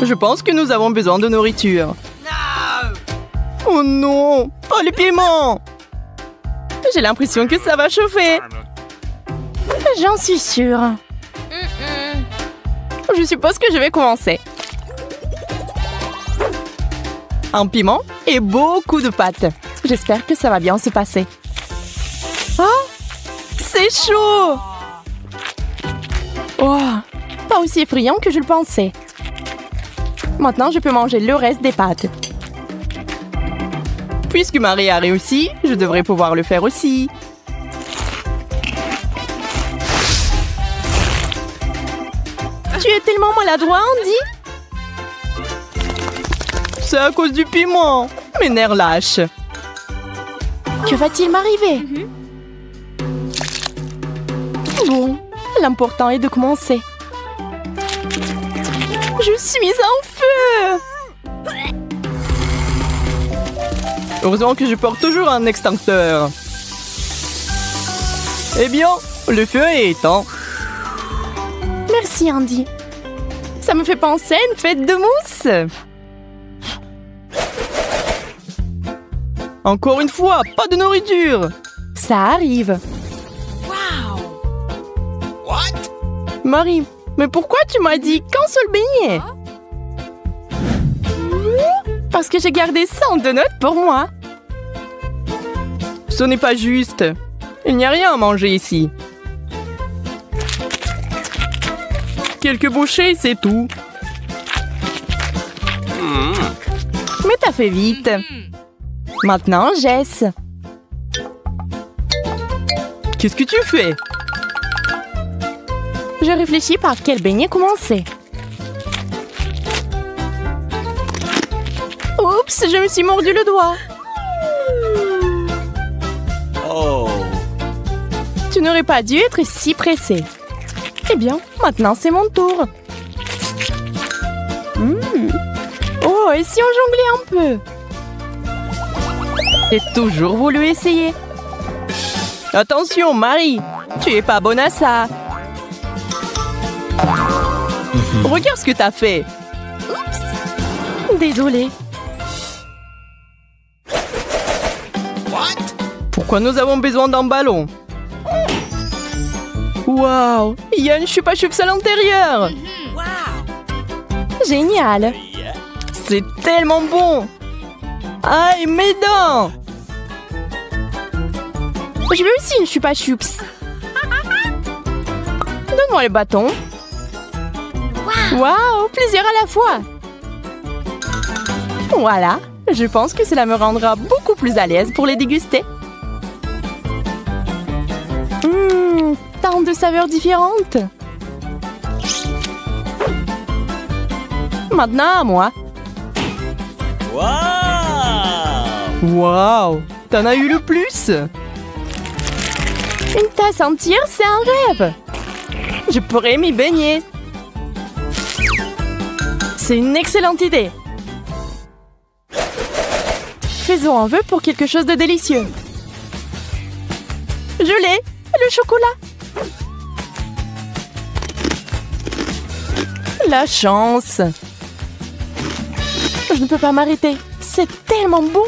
Je pense que nous avons besoin de nourriture. Oh non! Oh, les piments! J'ai l'impression que ça va chauffer. J'en suis sûre. Je suppose que je vais commencer. Un piment et beaucoup de pâtes. J'espère que ça va bien se passer. Oh! C'est chaud! Oh! Pas aussi effrayant que je le pensais. Maintenant, je peux manger le reste des pâtes. Puisque Marie a réussi, je devrais pouvoir le faire aussi. Tu es tellement maladroit, Andy. C'est à cause du piment. Mes nerfs lâchent. Que va-t-il m'arriver? Bon, l'important est de commencer. Je suis en feu! Heureusement que je porte toujours un extincteur. Eh bien, le feu est éteint. Merci, Andy. Ça me fait penser à une fête de mousse. Encore une fois, pas de nourriture. Ça arrive. Marie, mais pourquoi tu m'as dit qu'un seul beignet? Parce que j'ai gardé 100 donuts pour moi. Ce n'est pas juste. Il n'y a rien à manger ici. Quelques bouchées, c'est tout. Mais t'as fait vite. Maintenant, Jess. Qu'est-ce que tu fais? Je réfléchis par quel beignet commencer. Oups, je me suis mordu le doigt. Oh. Tu n'aurais pas dû être si pressé. Eh bien, maintenant c'est mon tour. Oh, et si on jonglait un peu? J'ai toujours voulu essayer. Attention, Marie, tu es pas bonne à ça. Regarde ce que t'as fait. Oups. Désolée. Pourquoi nous avons besoin d'un ballon? Waouh, il y a une chupa chups à l'intérieur. Génial. C'est tellement bon. Aïe, mes dents. Je veux aussi une chupa chups. Donne-moi le bâton. Waouh, plusieurs à la fois. Voilà, je pense que cela me rendra beaucoup plus à l'aise pour les déguster. Tant de saveurs différentes. Maintenant à moi. Waouh, t'en as eu le plus. Une tasse entière, c'est un rêve. Je pourrais m'y baigner. C'est une excellente idée. Faisons un vœu pour quelque chose de délicieux. Je l'ai, le chocolat. La chance. Je ne peux pas m'arrêter. C'est tellement bon.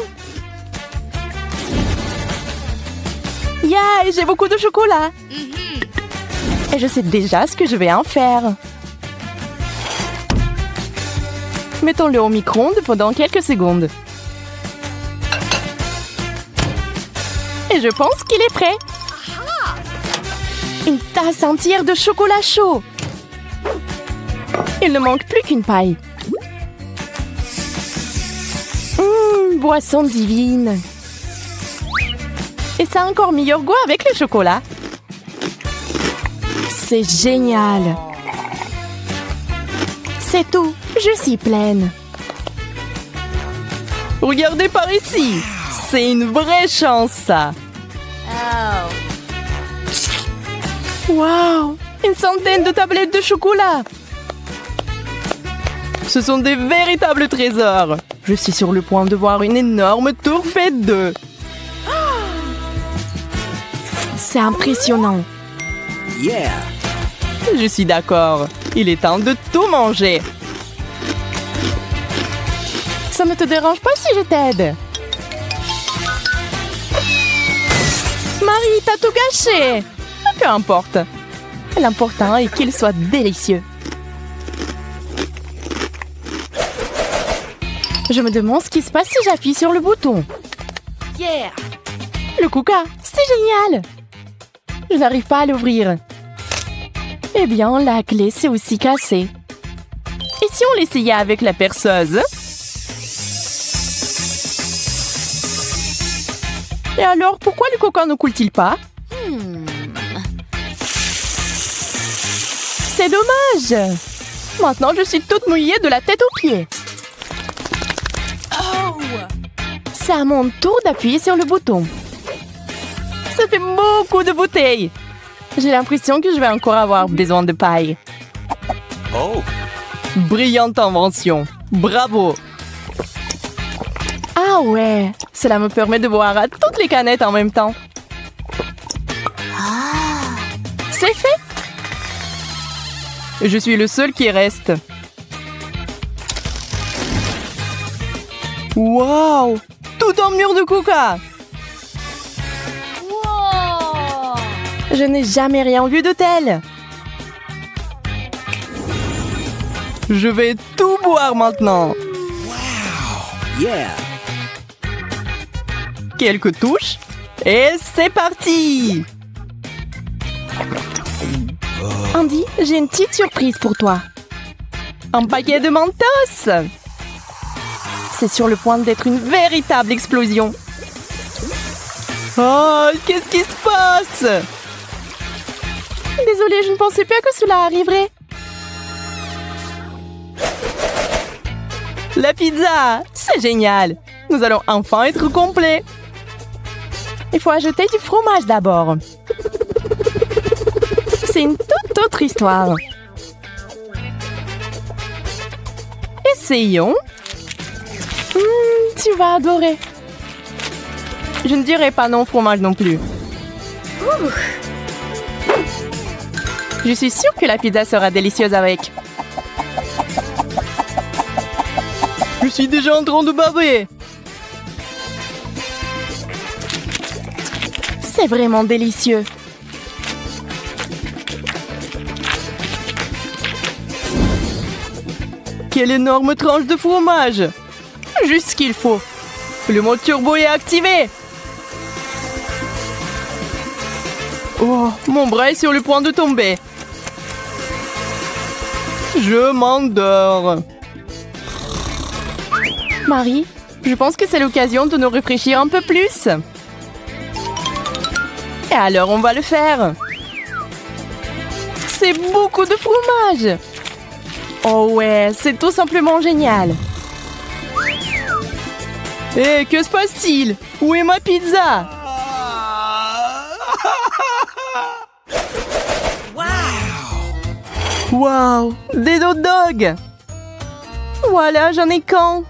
Yeah, j'ai beaucoup de chocolat. Et je sais déjà ce que je vais en faire. Mettons-le au micro-ondes pendant quelques secondes. Et je pense qu'il est prêt. Une tasse entière de chocolat chaud. Il ne manque plus qu'une paille. Boisson divine. Et ça a encore meilleur goût avec le chocolat. C'est génial. C'est tout. Je suis pleine. Regardez par ici. C'est une vraie chance, ça. Wow, une centaine de tablettes de chocolat. Ce sont des véritables trésors. Je suis sur le point de voir une énorme tour faite d'œufs. C'est impressionnant. Yeah. Je suis d'accord. Il est temps de tout manger. Ça ne te dérange pas si je t'aide? Marie, t'as tout gâché! Peu importe. L'important est qu'il soit délicieux. Je me demande ce qui se passe si j'appuie sur le bouton. Yeah! Le Kuka, c'est génial! Je n'arrive pas à l'ouvrir. Eh bien, la clé s'est aussi cassée. Et si on l'essayait avec la perceuse? Et alors, pourquoi le Kuka ne coule-t-il pas? C'est dommage! Maintenant, je suis toute mouillée de la tête aux pieds. Oh! C'est à mon tour d'appuyer sur le bouton. Ça fait beaucoup de bouteilles. J'ai l'impression que je vais encore avoir besoin de paille. Oh! Brillante invention. Bravo! Ah ouais! Cela me permet de boire à toutes les canettes en même temps. C'est fait! Je suis le seul qui reste. Waouh! Tout un mur de Kuka! Wow! Je n'ai jamais rien vu de tel. Je vais tout boire maintenant. Wow! Yeah! Quelques touches. Et c'est parti! Andy, j'ai une petite surprise pour toi. Un paquet de Mentos! C'est sur le point d'être une véritable explosion. Oh, qu'est-ce qui se passe? Désolée, je ne pensais pas que cela arriverait. La pizza! C'est génial! Nous allons enfin être complets. Il faut ajouter du fromage d'abord. C'est une toute autre histoire. Essayons. Tu vas adorer. Je ne dirai pas non fromage non plus. Je suis sûre que la pizza sera délicieuse avec. Je suis déjà en train de baver. C'est vraiment délicieux. Quelle énorme tranche de fromage! Juste ce qu'il faut. Le mode turbo est activé. Oh, mon bras est sur le point de tomber. Je m'endors. Marie, je pense que c'est l'occasion de nous réfléchir un peu plus. Et alors, on va le faire. C'est beaucoup de fromage. Oh ouais, c'est tout simplement génial. Hé, que se passe-t-il? Où est ma pizza? Wow, des hot dogs. Voilà, j'en ai qu'un.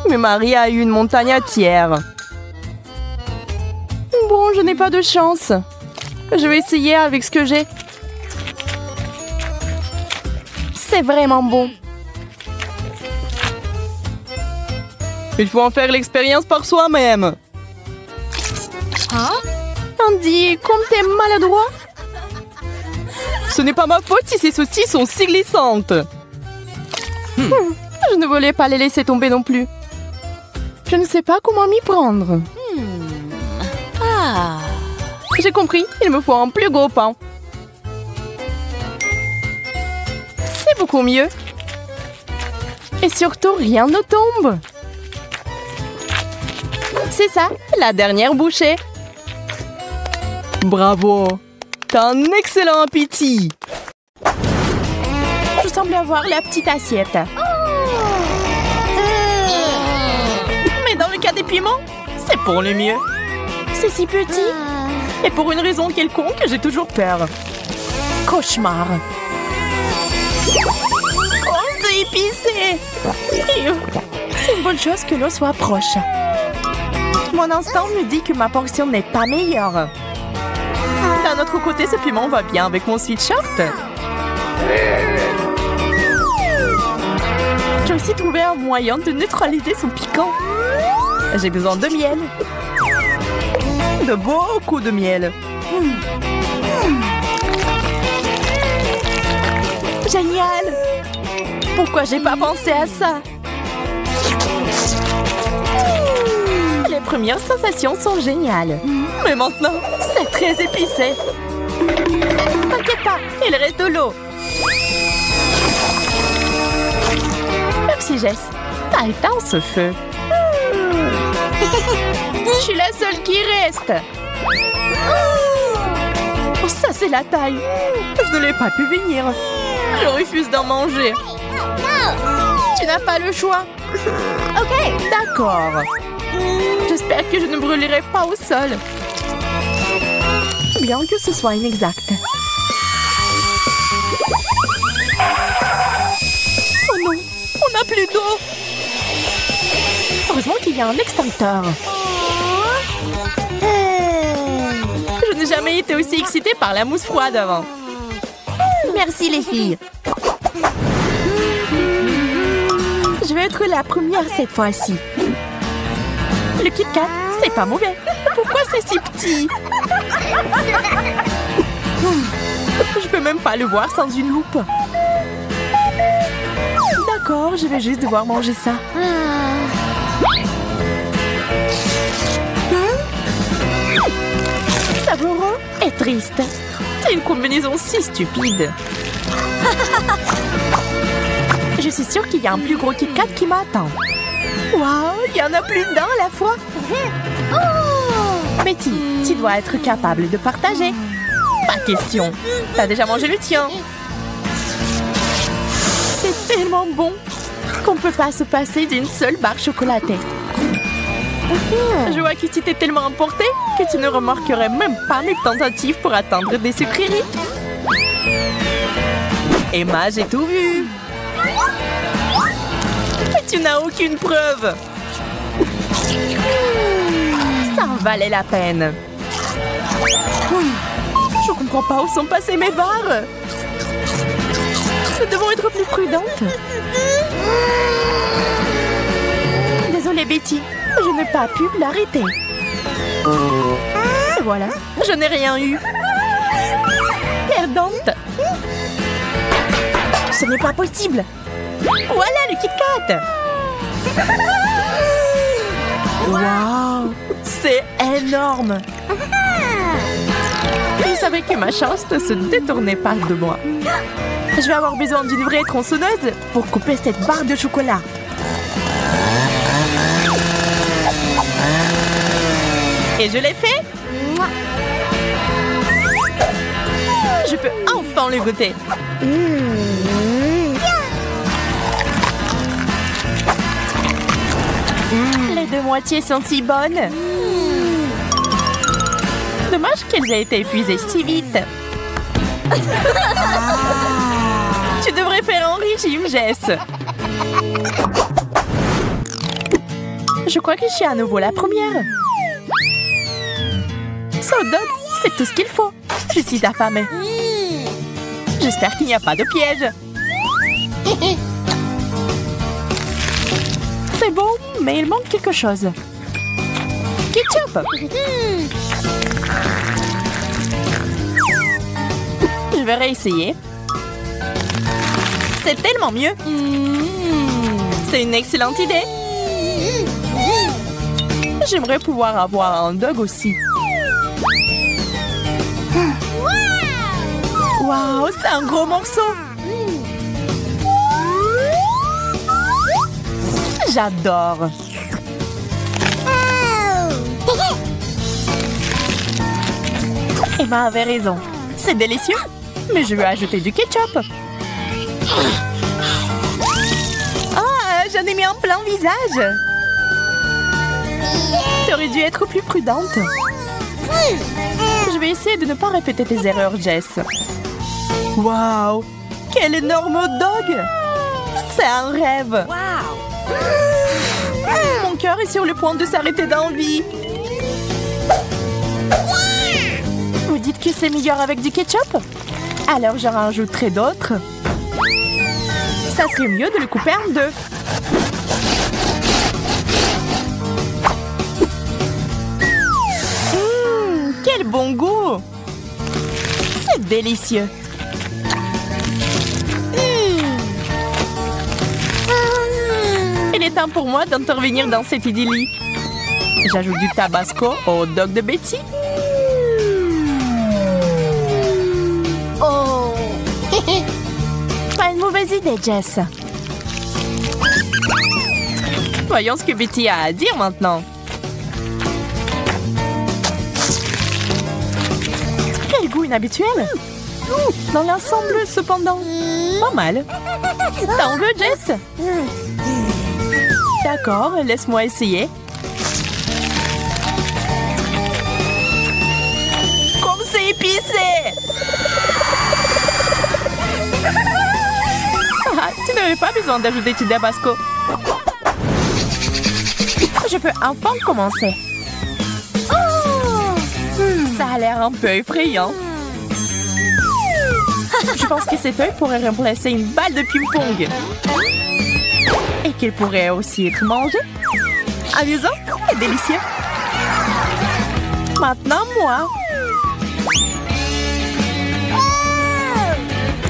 Mais Marie a eu une montagne entière. Bon, je n'ai pas de chance. Je vais essayer avec ce que j'ai. C'est vraiment bon. Il faut en faire l'expérience par soi-même. Hein? Andy, comme t'es maladroit. Ce n'est pas ma faute si ces saucisses sont si glissantes. Je ne voulais pas les laisser tomber non plus. Je ne sais pas comment m'y prendre. Ah. J'ai compris, il me faut un plus gros pain. C'est beaucoup mieux. Et surtout, rien ne tombe. C'est ça, la dernière bouchée. Bravo! T'as un excellent appétit. Je semble avoir la petite assiette. Mais dans le cas des piments, c'est pour le mieux. C'est si petit. Et pour une raison quelconque, j'ai toujours peur. Cauchemar. Oh, c'est épicé. C'est une bonne chose que l'eau soit proche. Mon instinct me dit que ma portion n'est pas meilleure. D'un autre côté, ce piment va bien avec mon sweatshirt. J'ai aussi trouvé un moyen de neutraliser son piquant. J'ai besoin de miel. De beaucoup de miel. Génial! Pourquoi j'ai pas pensé à ça? Les premières sensations sont géniales. Mais maintenant, c'est très épicé. T'inquiète pas, il reste de l'eau. Merci Jess, t'as éteint ce feu. Je suis la seule qui reste. Oh, ça c'est la taille. Je ne l'ai pas pu venir. Je refuse d'en manger. Tu n'as pas le choix. Ok, d'accord. J'espère que je ne brûlerai pas au sol. Bien que ce soit inexact. Oh non, on n'a plus d'eau. Heureusement qu'il y a un extincteur. Je n'ai jamais été aussi excitée par la mousse froide avant. Merci les filles. Je vais être la première cette fois-ci. Le Kit Kat, c'est pas mauvais. Pourquoi c'est si petit? Je peux même pas le voir sans une loupe. D'accord, je vais juste devoir manger ça. Savoureux et triste. C'est une combinaison si stupide. Je suis sûre qu'il y a un plus gros Kit Kat qui m'attend. Waouh, il y en a plus d'un à la fois. Betty, tu dois être capable de partager. Pas question. T'as déjà mangé le tien. C'est tellement bon qu'on ne peut pas se passer d'une seule barre chocolatée. Je vois que tu t'es tellement emporté que tu ne remarquerais même pas mes tentatives pour atteindre des sucreries. Emma, j'ai tout vu. Mais tu n'as aucune preuve. Ça en valait la peine. Je comprends pas où sont passées mes barres. Nous devons être plus prudentes. Désolée Betty, je n'ai pas pu l'arrêter. Et voilà, je n'ai rien eu. Perdante. Ce n'est pas possible. Voilà le Kit Kat. Waouh, c'est énorme. Je savais que ma chance ne se détournait pas de moi. Je vais avoir besoin d'une vraie tronçonneuse pour couper cette barre de chocolat. Et je l'ai fait. Je peux enfin le goûter. Les deux moitiés sont si bonnes. Dommage qu'elles aient été épuisées si vite. Tu devrais faire un régime, Jess. Je crois que je suis à nouveau la première. Ce hot dog, c'est tout ce qu'il faut. Je suis affamée. J'espère qu'il n'y a pas de piège. C'est bon, mais il manque quelque chose. Ketchup. Je vais réessayer. C'est tellement mieux. C'est une excellente idée. J'aimerais pouvoir avoir un dog aussi. Waouh, c'est un gros morceau. J'adore. Emma avait raison. C'est délicieux. Mais je vais ajouter du ketchup. Ah, j'en ai mis en plein visage. Tu aurais dû être plus prudente. Je vais essayer de ne pas répéter tes erreurs, Jess. Waouh, quel énorme hot dog! C'est un rêve. Mon cœur est sur le point de s'arrêter d'envie. Vous dites que c'est meilleur avec du ketchup? Alors j'en rajouterai d'autres. Ça serait mieux de le couper en deux. Quel bon goût! C'est délicieux. Il est temps pour moi d'intervenir dans cette idyllie. J'ajoute du tabasco au hot dog de Betty. Oh. Pas une mauvaise idée, Jess. Voyons ce que Betty a à dire maintenant. Quel goût inhabituel! Dans l'ensemble, cependant, pas mal. T'en veux, Jess? D'accord, laisse-moi essayer. Comme c'est épicé! Ah, tu n'avais pas besoin d'ajouter du tabasco. Je peux enfin commencer. Ça a l'air un peu effrayant. Je pense que cet œil pourrait remplacer une balle de ping-pong. Et qu'il pourrait aussi être mangé. Amusant et délicieux. Maintenant, moi.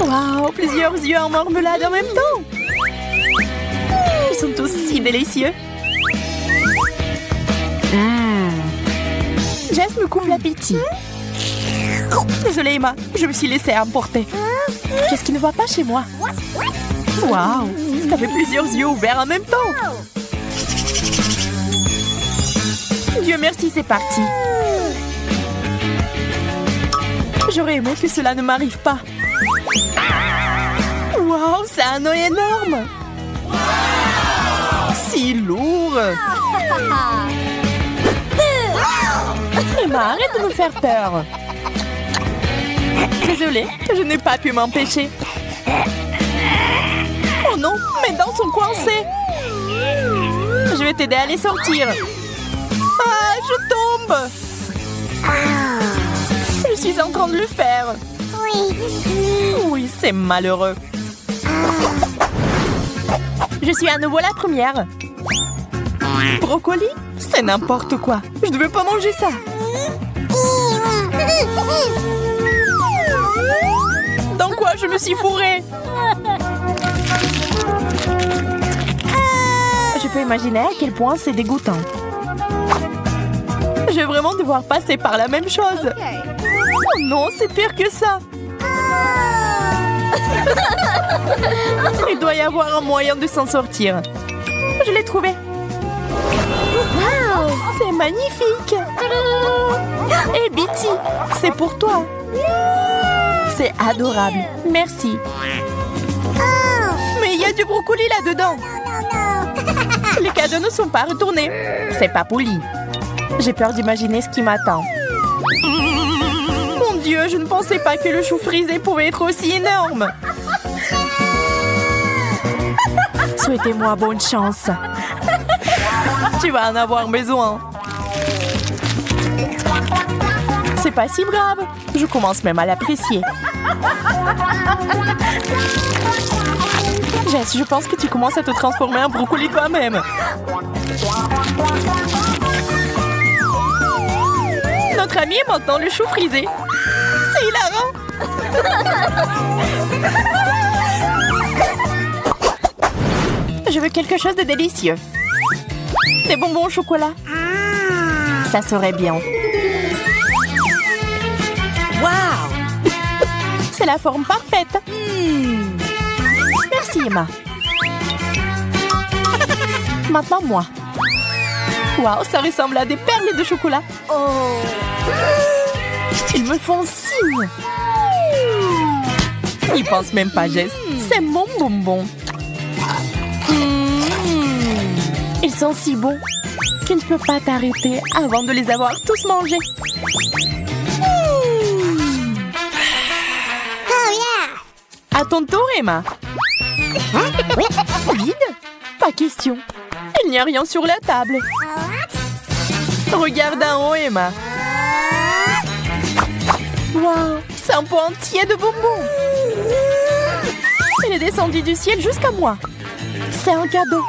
Waouh, plusieurs yeux en marmelade en même temps. Ils sont tous si délicieux. Jess me coupe l'appétit. Désolée, Emma, je me suis laissée emporter. Qu'est-ce qui ne va pas chez moi? Waouh, t'avais plusieurs yeux ouverts en même temps. Dieu merci, c'est parti. J'aurais aimé que cela ne m'arrive pas. Waouh, c'est un œil énorme. Si lourd. Emma, arrête de me faire peur. Désolée, je n'ai pas pu m'empêcher. Oh non, mes dents sont coincées. Je vais t'aider à les sortir. Ah, je tombe. Je suis en train de le faire. Oui, c'est malheureux. Je suis à nouveau la première. Brocoli? C'est n'importe quoi. Je ne veux pas manger ça. Dans quoi je me suis fourrée? Je peux imaginer à quel point c'est dégoûtant. Je vais vraiment devoir passer par la même chose. Oh non, c'est pire que ça. Il doit y avoir un moyen de s'en sortir. Je l'ai trouvé. Wow, c'est magnifique. Hé, Betty, c'est pour toi. C'est adorable. Merci. Mais il y a du brocoli là-dedans. Les cadeaux ne sont pas retournés. C'est pas poli. J'ai peur d'imaginer ce qui m'attend. Mon Dieu, je ne pensais pas que le chou frisé pouvait être aussi énorme. Souhaitez-moi bonne chance. Tu vas en avoir besoin. C'est pas si grave. Je commence même à l'apprécier. Jess, je pense que tu commences à te transformer en brocoli toi-même. Notre ami est maintenant le chou frisé. C'est hilarant. Je veux quelque chose de délicieux. Des bonbons au chocolat. Ça serait bien. Waouh! C'est la forme parfaite. Merci, Emma. Maintenant, moi. Waouh, ça ressemble à des perles de chocolat. Oh! Ils me font signe. Ils pensent même pas, Jess. C'est mon bonbon. Ils sont si bons que tu ne peux pas t'arrêter avant de les avoir tous mangés. À ton tour, Emma. Vide? Pas question. Il n'y a rien sur la table. Regarde en haut, Emma. Waouh, c'est un pot entier de bonbons. Il est descendu du ciel jusqu'à moi. C'est un cadeau.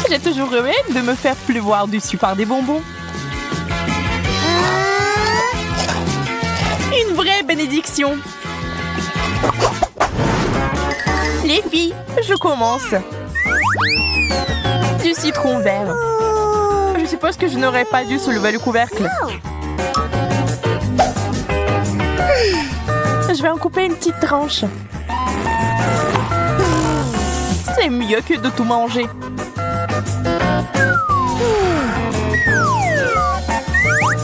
J'ai toujours rêvé de me faire pleuvoir dessus par des bonbons. Une vraie bénédiction. Les filles, je commence. Du citron vert. Je suppose que je n'aurais pas dû soulever le couvercle. Je vais en couper une petite tranche. C'est mieux que de tout manger.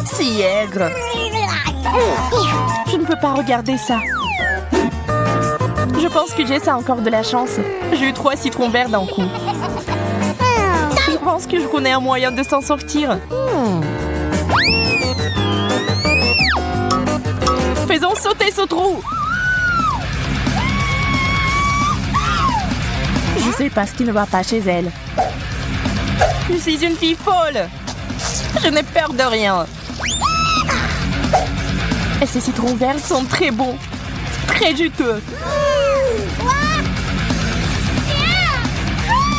Si aigre. Je ne peux pas regarder ça. Je pense que Jess a encore de la chance. J'ai eu 3 citrons verts d'un coup. Je pense que je connais un moyen de s'en sortir. Faisons sauter ce trou. Je sais pas ce qui ne va pas chez elle. Je suis une fille folle. Je n'ai peur de rien. Et ces citrons verts sont très bons. Très juteux.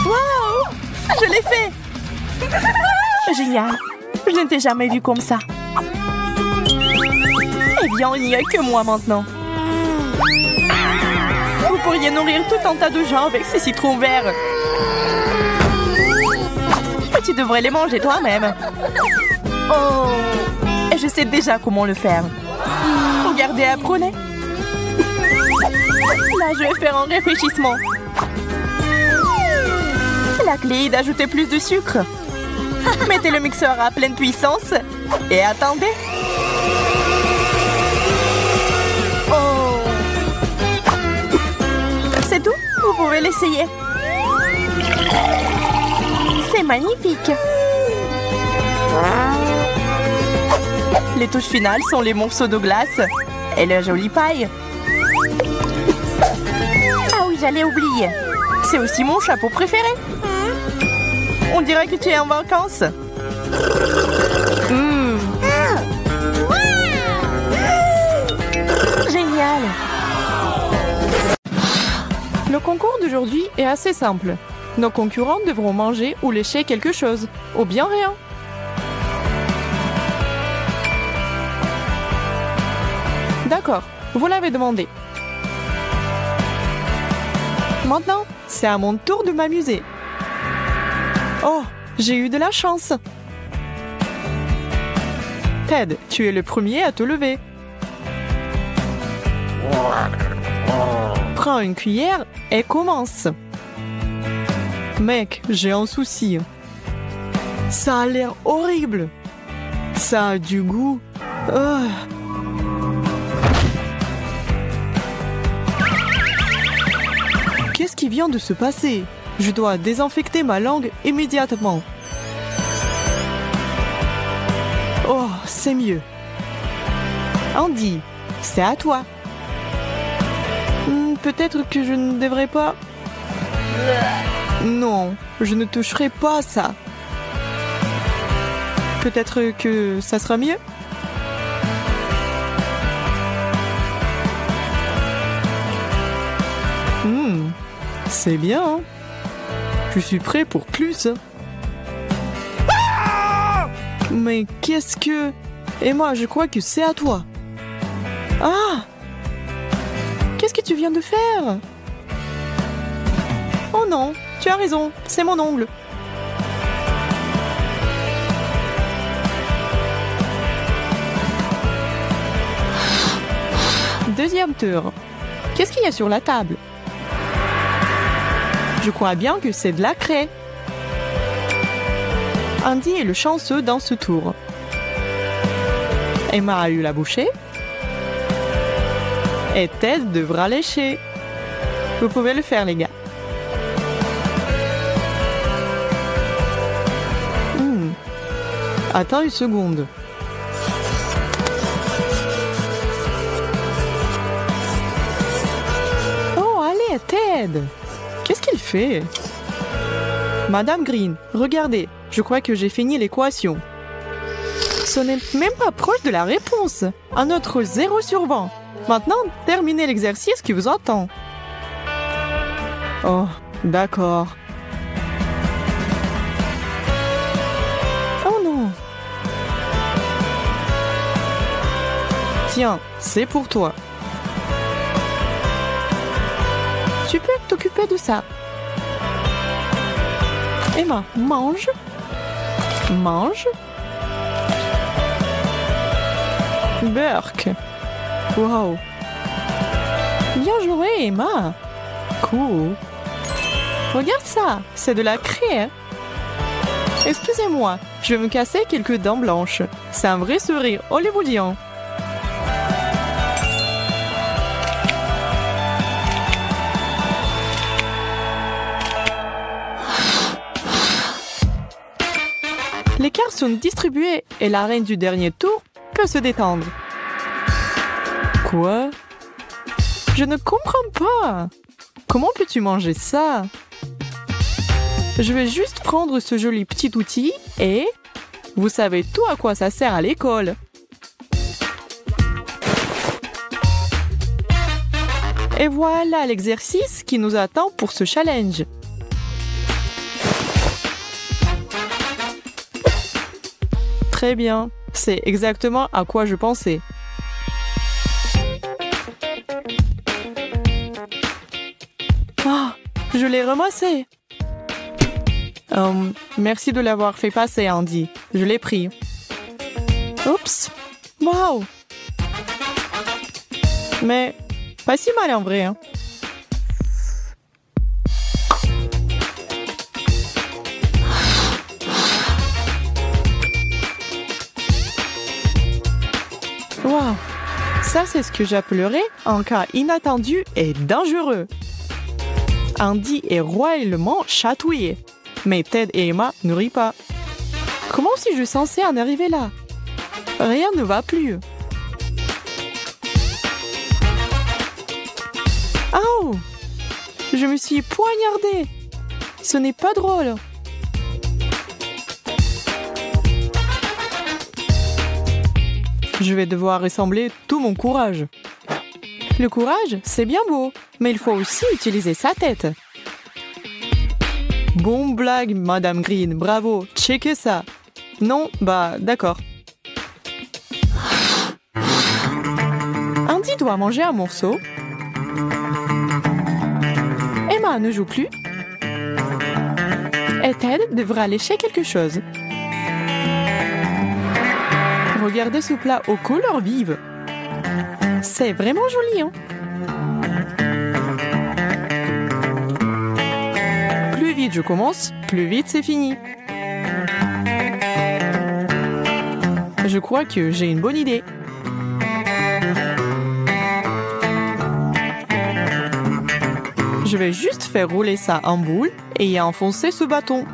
Wow! Je l'ai fait! Génial! Je ne t'ai jamais vu comme ça. Eh bien, il n'y a que moi maintenant. Vous pourriez nourrir tout un tas de gens avec ces citrons verts. Tu devrais les manger toi-même. Oh! Et je sais déjà comment le faire. Regardez, apprenez. Là, je vais faire un réfléchissement. La clé est d'ajouter plus de sucre. Mettez le mixeur à pleine puissance et attendez. Oh! C'est tout? Vous pouvez l'essayer. C'est magnifique. Les touches finales sont les morceaux de glace et la jolie paille. Ah oui, j'allais oublier. C'est aussi mon chapeau préféré. On dirait que tu es en vacances. Génial. Le concours d'aujourd'hui est assez simple. Nos concurrents devront manger ou lécher quelque chose, ou bien rien. D'accord, vous l'avez demandé. Maintenant, c'est à mon tour de m'amuser. Oh, j'ai eu de la chance. Ted, tu es le premier à te lever. Prends une cuillère et commence. Mec, j'ai un souci. Ça a l'air horrible. Ça a du goût. Qu'est-ce qui vient de se passer? Je dois désinfecter ma langue immédiatement. Oh, c'est mieux. Andy, c'est à toi. Peut-être que je ne devrais pas... Non, je ne toucherai pas à ça. Peut-être que ça sera mieux. C'est bien, hein? Je suis prêt pour plus. Mais qu'est-ce que... Et moi, je crois que c'est à toi. Ah! Qu'est-ce que tu viens de faire? Oh non, tu as raison, c'est mon ongle. Deuxième tour. Qu'est-ce qu'il y a sur la table? Je crois bien que c'est de la craie. Andy est le chanceux dans ce tour. Emma a eu la bouchée. Et Ted devra lécher. Vous pouvez le faire, les gars. Attends une seconde. Oh, allez, Ted! Qu'est-ce qu'il fait? Madame Green, regardez. Je crois que j'ai fini l'équation. Ce n'est même pas proche de la réponse. Un autre 0 sur 20. Maintenant, terminez l'exercice qui vous attend. Oh, d'accord. Oh non. Tiens, c'est pour toi. Tu peux t'occuper de ça. Emma, mange. Mange. Burk. Wow. Bien joué, Emma. Cool. Regarde ça, c'est de la craie. Excusez-moi, je vais me casser quelques dents blanches. C'est un vrai sourire hollywoodien. Les cartes sont distribuées et la reine du dernier tour peut se détendre. Quoi? Je ne comprends pas. Comment peux-tu manger ça? Je vais juste prendre ce joli petit outil et... Vous savez tout à quoi ça sert à l'école. Et voilà l'exercice qui nous attend pour ce challenge. Très bien, c'est exactement à quoi je pensais. Ah, je l'ai ramassé. Merci de l'avoir fait passer, Andy. Je l'ai pris. Oups. Waouh. Mais pas si mal en vrai, hein. Waouh. Ça, c'est ce que j'appellerais un cas inattendu et dangereux. Andy est royalement chatouillé. Mais Ted et Emma ne rient pas. Comment suis-je censée en arriver là? Rien ne va plus. Oh! Je me suis poignardée. Ce n'est pas drôle. Je vais devoir rassembler tout mon courage. Le courage, c'est bien beau, mais il faut aussi utiliser sa tête. Bon blague, Madame Green, bravo, checkez ça. Non, bah d'accord. Andy doit manger un morceau. Emma ne joue plus. Et Ted devra lécher quelque chose. Regardez ce plat aux couleurs vives. C'est vraiment joli, hein? Plus vite je commence, plus vite c'est fini. Je crois que j'ai une bonne idée. Je vais juste faire rouler ça en boule et y enfoncer ce bâton.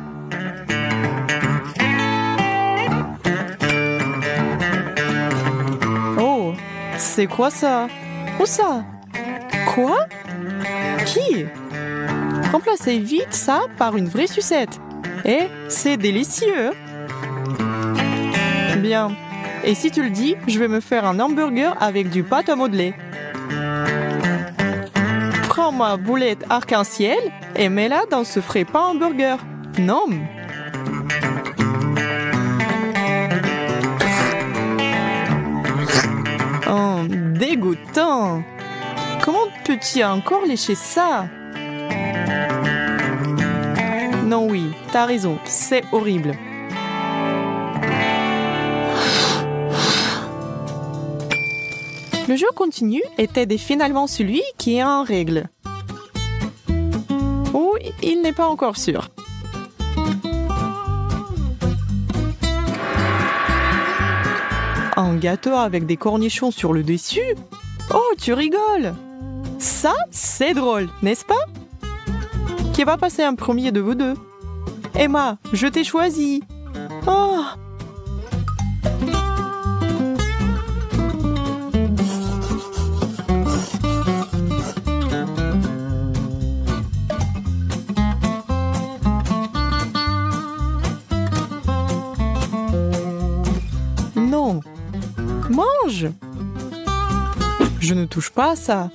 Oh, c'est quoi ça? Où ça? Quoi? Qui? Remplacez vite ça par une vraie sucette. Et c'est délicieux. Bien. Et si tu le dis, je vais me faire un hamburger avec du pâte à modeler. Prends ma boulette arc-en-ciel et mets-la dans ce frais pain hamburger. Non. Oh, dégoûtant. Comment peux-tu encore lécher ça? Non, oui, t'as raison, c'est horrible. Le jeu continue et Ted est finalement celui qui est en règle. Ou il n'est pas encore sûr. Un gâteau avec des cornichons sur le dessus? Oh, tu rigoles! Ça, c'est drôle, n'est-ce pas? Qui va passer en premier de vous deux? Emma, je t'ai choisi. Oh! Non. Mange! Je ne touche pas à ça.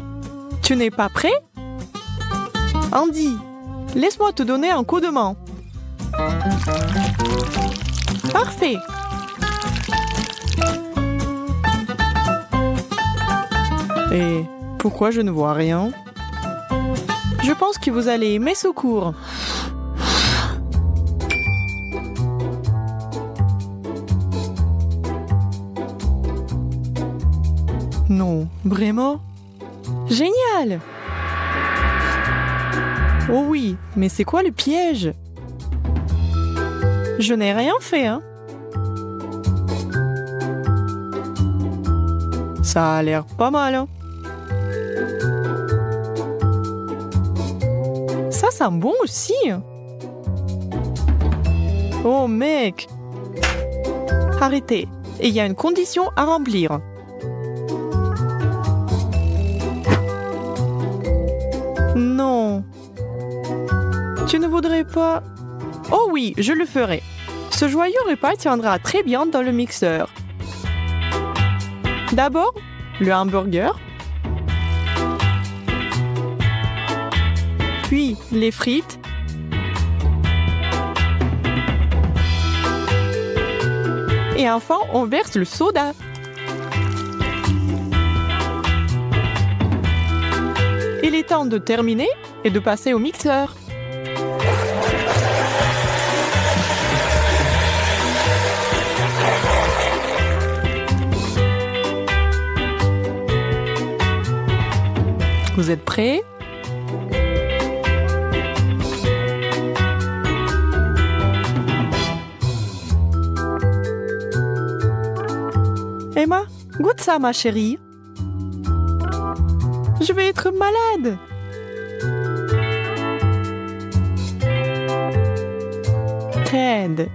Tu n'es pas prêt? Andy, laisse-moi te donner un coup de main. Parfait. Et pourquoi je ne vois rien? Je pense que vous allez aimer ce cours. Non, vraiment? Génial! Oh oui, mais c'est quoi le piège? Je n'ai rien fait, hein? Ça a l'air pas mal, hein? Ça sent bon aussi! Oh mec! Arrêtez, il y a une condition à remplir. Non. Tu ne voudrais pas... Oh oui, je le ferai. Ce joyeux repas tiendra très bien dans le mixeur. D'abord, le hamburger. Puis, les frites. Et enfin, on verse le soda. Il est temps de terminer et de passer au mixeur. Vous êtes prêts? Emma, goûte ça, ma chérie. Je vais être malade. Ted.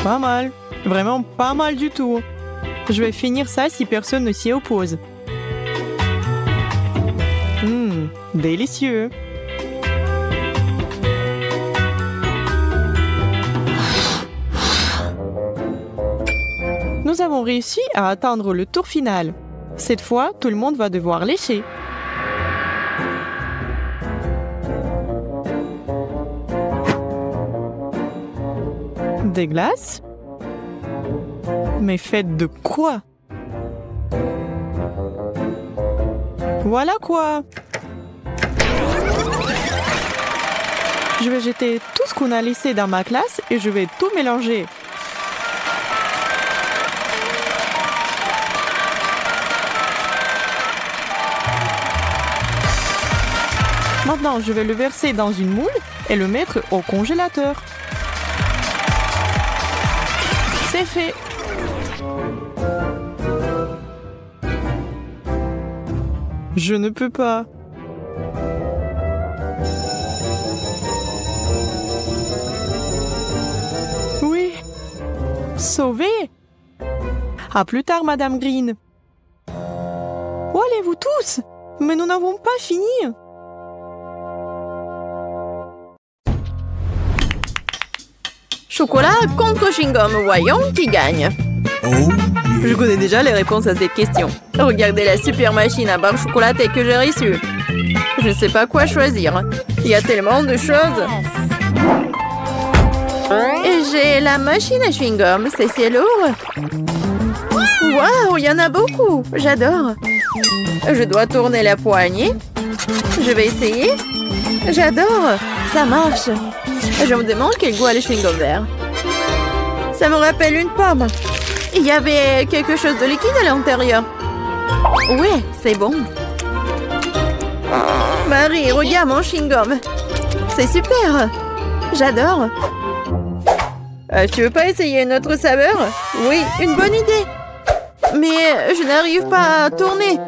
Pas mal. Vraiment pas mal du tout. Je vais finir ça si personne ne s'y oppose. Délicieux. Nous avons réussi à atteindre le tour final. Cette fois, tout le monde va devoir lécher. Des glaces? Mais faites de quoi? Voilà quoi! Je vais jeter tout ce qu'on a laissé dans ma classe et je vais tout mélanger. Maintenant, je vais le verser dans une moule et le mettre au congélateur. C'est fait. Je ne peux pas. Oui. Sauvé. À plus tard, Madame Green. Où allez-vous tous? Mais nous n'avons pas fini. Chocolat contre chewing-gum, voyons qui gagne. Je connais déjà les réponses à cette question. Regardez la super machine à barre chocolatée que j'ai reçue. Je ne sais pas quoi choisir. Il y a tellement de choses. Et j'ai la machine à chewing-gum, c'est lourd. Waouh, il y en a beaucoup. J'adore. Je dois tourner la poignée. Je vais essayer. J'adore. Ça marche. Je me demande quel goût a le chewing-gum vert. Ça me rappelle une pomme. Il y avait quelque chose de liquide à l'intérieur. Ouais, c'est bon. Marie, regarde mon chewing-gum. C'est super. J'adore. Tu veux pas essayer une autre saveur? Oui, une bonne idée. Mais je n'arrive pas à tourner.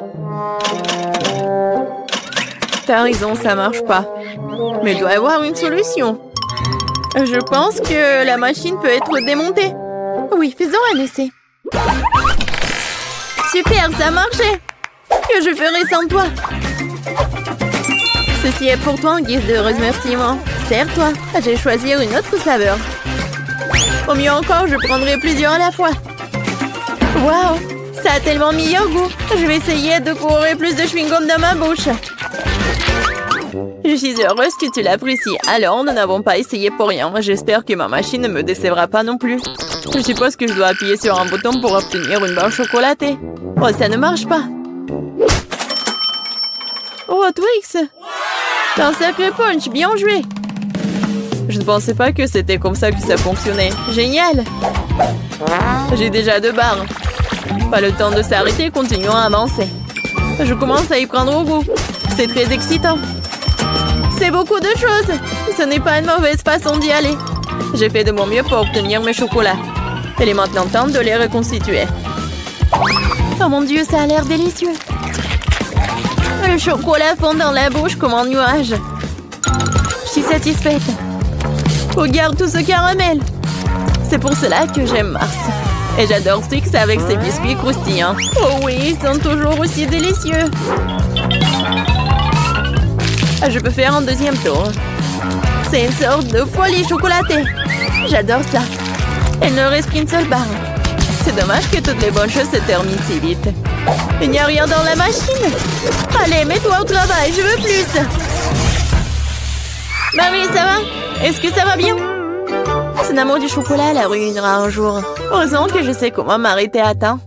T'as raison, ça marche pas. Mais il doit y avoir une solution. Je pense que la machine peut être démontée. Oui, faisons un essai. Super, ça a marché. Que je ferai sans toi? Ceci est pour toi en guise de remerciement. Serre-toi, je vais choisir une autre saveur. Au mieux encore, je prendrai plusieurs à la fois. Waouh, ça a tellement meilleur goût. Je vais essayer de courir plus de chewing-gum dans ma bouche. Je suis heureuse que tu l'apprécies. Alors, nous n'avons pas essayé pour rien. J'espère que ma machine ne me décevra pas non plus. Je suppose que je dois appuyer sur un bouton pour obtenir une barre chocolatée. Oh, ça ne marche pas. Oh, Twix! Un sacré punch, bien joué! Je ne pensais pas que c'était comme ça que ça fonctionnait. Génial! J'ai déjà 2 barres. Pas le temps de s'arrêter, continuons à avancer. Je commence à y prendre au goût. C'est très excitant. C'est beaucoup de choses. Ce n'est pas une mauvaise façon d'y aller. J'ai fait de mon mieux pour obtenir mes chocolats. Il est maintenant temps de les reconstituer. Oh mon Dieu, ça a l'air délicieux. Le chocolat fond dans la bouche comme un nuage. Je suis satisfaite. Regarde tout ce caramel. C'est pour cela que j'aime Mars. Et j'adore Twix avec ses biscuits croustillants. Oh oui, ils sont toujours aussi délicieux. Je peux faire un deuxième tour. C'est une sorte de folie chocolatée. J'adore ça. Il ne reste qu'une seule barre. C'est dommage que toutes les bonnes choses se terminent si vite. Il n'y a rien dans la machine. Allez, mets-toi au travail, je veux plus. Marie, ça va? Est-ce que ça va bien? Son amour du chocolat la ruinera un jour. Heureusement que je sais comment m'arrêter à temps.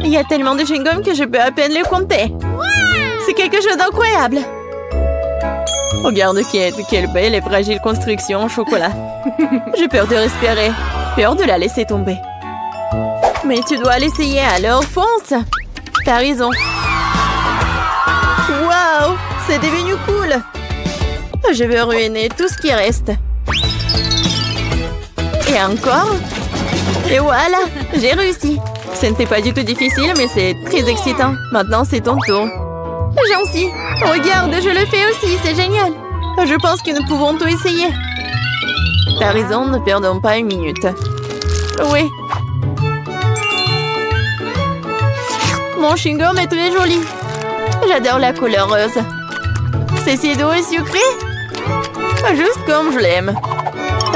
Il y a tellement de chewing-gum que je peux à peine les compter. C'est quelque chose d'incroyable. Regarde quelle belle et fragile construction en chocolat. J'ai peur de respirer. Peur de la laisser tomber. Mais tu dois l'essayer, alors fonce. T'as raison. Waouh, c'est devenu cool. Je veux ruiner tout ce qui reste. Et encore. Et voilà, j'ai réussi. Ce n'était pas du tout difficile, mais c'est très excitant. Maintenant, c'est ton tour. Gentil. Regarde, je le fais aussi, c'est génial. Je pense que nous pouvons tout essayer. T'as raison, ne perdons pas une minute. Oui. Mon chewing-gum est très joli. J'adore la couleur rose. C'est si doux et sucré. Juste comme je l'aime.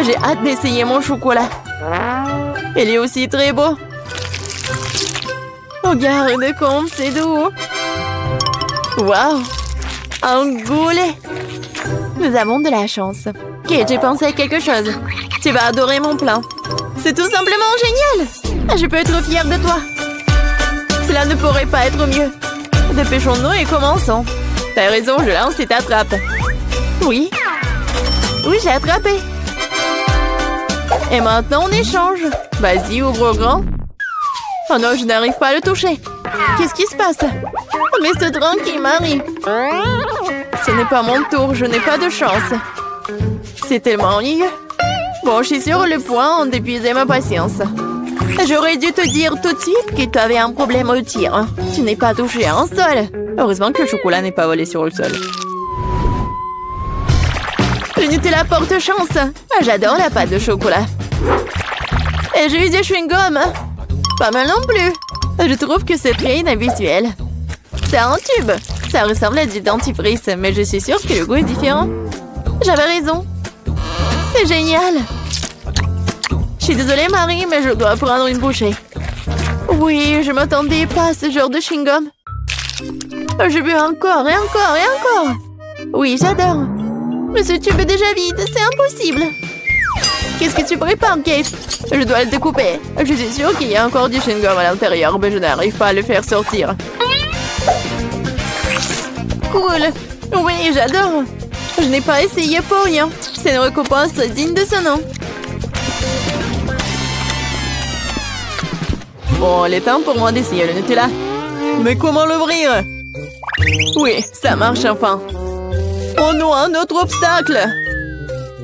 J'ai hâte d'essayer mon chocolat. Il est aussi très beau. Regarde comme c'est doux. Waouh! Un goulet! Nous avons de la chance. Ok, j'ai pensé à quelque chose. Tu vas adorer mon plan. C'est tout simplement génial! Je peux être fière de toi. Cela ne pourrait pas être mieux. Dépêchons-nous et commençons. T'as raison, je lance et t'attrape. Oui. Oui, j'ai attrapé. Et maintenant, on échange. Vas-y, ouvre grand. Oh non, je n'arrive pas à le toucher. Qu'est-ce qui se passe? Mais c'est tranquille, Marie. Ce n'est pas mon tour, je n'ai pas de chance. C'est tellement ennuyeux. Bon, je suis sur le point d'épuiser ma patience. J'aurais dû te dire tout de suite que tu avais un problème au tir. Tu n'es pas touché à un sol. Heureusement que le chocolat n'est pas volé sur le sol. Je ne te la porte chance. J'adore la pâte de chocolat. Et j'ai eu des chewing-gums. Pas mal non plus. Je trouve que c'est très inhabituel. C'est un tube. Ça ressemble à du dentifrice, mais je suis sûre que le goût est différent. J'avais raison. C'est génial. Je suis désolée, Marie, mais je dois prendre une bouchée. Oui, je m'attendais pas à ce genre de chewing-gum. Je veux encore et encore et encore. Oui, j'adore. Mais ce tube est déjà vide, c'est impossible. Qu'est-ce que tu prépares, Kate? Je dois le découper. Je suis sûre qu'il y a encore du chewing-gum à l'intérieur, mais je n'arrive pas à le faire sortir. Cool. Oui, j'adore. Je n'ai pas essayé pour rien. C'est une récompense digne de ce nom. Bon, il est temps pour moi d'essayer le Nutella. Mais comment l'ouvrir? Oui, ça marche enfin. Oh non, un autre obstacle.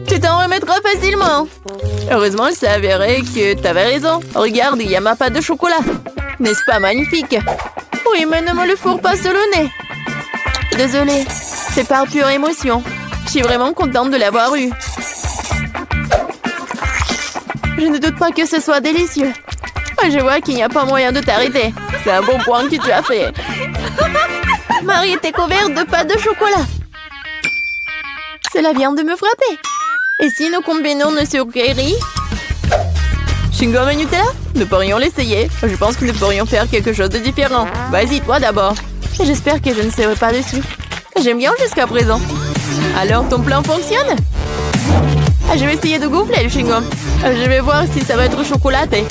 Tu t'en remettras facilement. Heureusement, il s'est avéré que tu avais raison. Regarde, il y a ma pâte de chocolat. N'est-ce pas magnifique? Oui, mais ne me le fourre pas sur le nez. Désolée, c'est par pure émotion. Je suis vraiment contente de l'avoir eu. Je ne doute pas que ce soit délicieux. Je vois qu'il n'y a pas moyen de t'arrêter. C'est un bon point que tu as fait. Marie était couverte de pâte de chocolat. Cela vient de me frapper. Et si nous combinons nos sucreries? Chewing-gum et Nutella? Nous pourrions l'essayer. Je pense que nous pourrions faire quelque chose de différent. Vas-y, toi d'abord. J'espère que je ne serai pas dessus. J'aime bien jusqu'à présent. Alors, ton plan fonctionne? Je vais essayer de gonfler le chewing-gum. Je vais voir si ça va être chocolaté.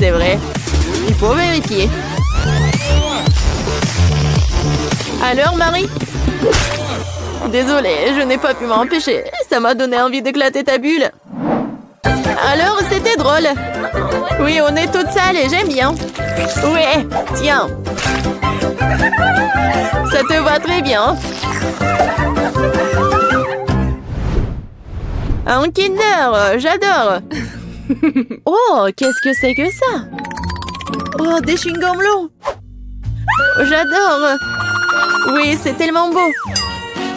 C'est vrai. Il faut vérifier. Alors, Marie? Désolée, je n'ai pas pu m'empêcher. Ça m'a donné envie d'éclater ta bulle. Alors, c'était drôle. Oui, on est toutes sales et j'aime bien. Ouais, tiens. Ça te va très bien. Un Kinder, j'adore. Oh, qu'est-ce que c'est que ça? Oh, des chewing-gums longs. J'adore. Oui, c'est tellement beau.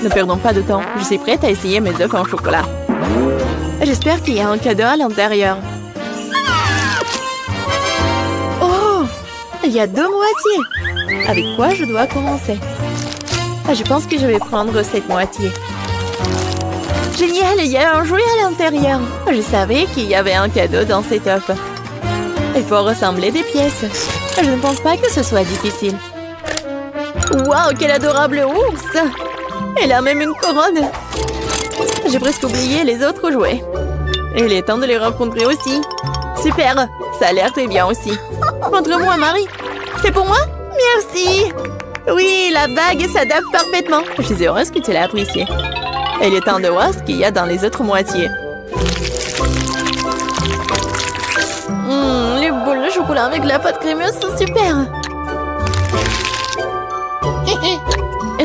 Ne perdons pas de temps. Je suis prête à essayer mes œufs en chocolat. J'espère qu'il y a un cadeau à l'intérieur. Oh, il y a 2 moitiés. Avec quoi je dois commencer? Je pense que je vais prendre cette moitié. Génial, il y a un jouet à l'intérieur. Je savais qu'il y avait un cadeau dans cet œuf. Il faut ressembler des pièces. Je ne pense pas que ce soit difficile. Waouh, quel adorable ours! Elle a même une couronne. J'ai presque oublié les autres jouets. Et il est temps de les rencontrer aussi. Super, ça a l'air très bien aussi. Montre-moi, Marie. C'est pour moi? Merci. Oui, la bague s'adapte parfaitement. Je suis heureuse que tu l'as appréciée. Et il est temps de voir ce qu'il y a dans les autres moitiés. Les boules de chocolat avec la pâte crémeuse sont super.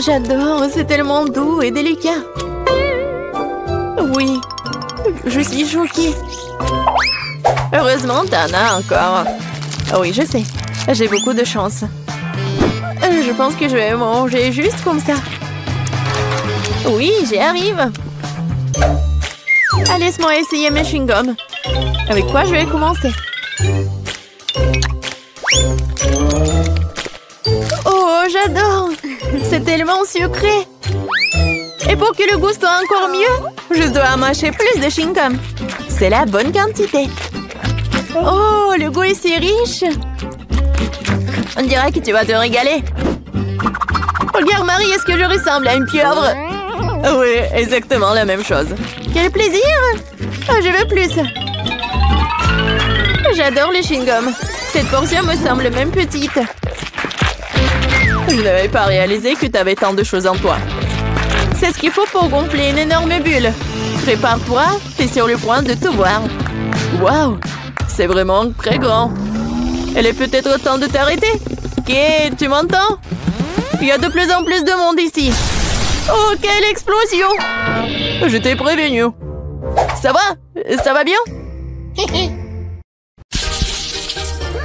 J'adore, c'est tellement doux et délicat. Oui, je suis choquée. Heureusement, t'en as encore. Oui, je sais, j'ai beaucoup de chance. Je pense que je vais manger juste comme ça. Oui, j'y arrive. Allez, laisse-moi essayer mes chewing-gums. Avec quoi je vais commencer? Oh, j'adore! C'est tellement sucré! Et pour que le goût soit encore mieux, je dois mâcher plus de chewing-gum. C'est la bonne quantité. Oh, le goût est si riche! On dirait que tu vas te régaler. Regarde, Marie, est-ce que je ressemble à une pieuvre? Oui, exactement la même chose. Quel plaisir! Oh, je veux plus. J'adore les chewing-gums. Cette portion me semble même petite. Je n'avais pas réalisé que tu avais tant de choses en toi. C'est ce qu'il faut pour gonfler une énorme bulle. Prépare-toi, t'es sur le point de tout voir. Waouh, c'est vraiment très grand. Il est peut-être temps de t'arrêter. Ok, tu m'entends? Il y a de plus en plus de monde ici. Oh, quelle explosion! Je t'ai prévenu. Ça va? Ça va bien?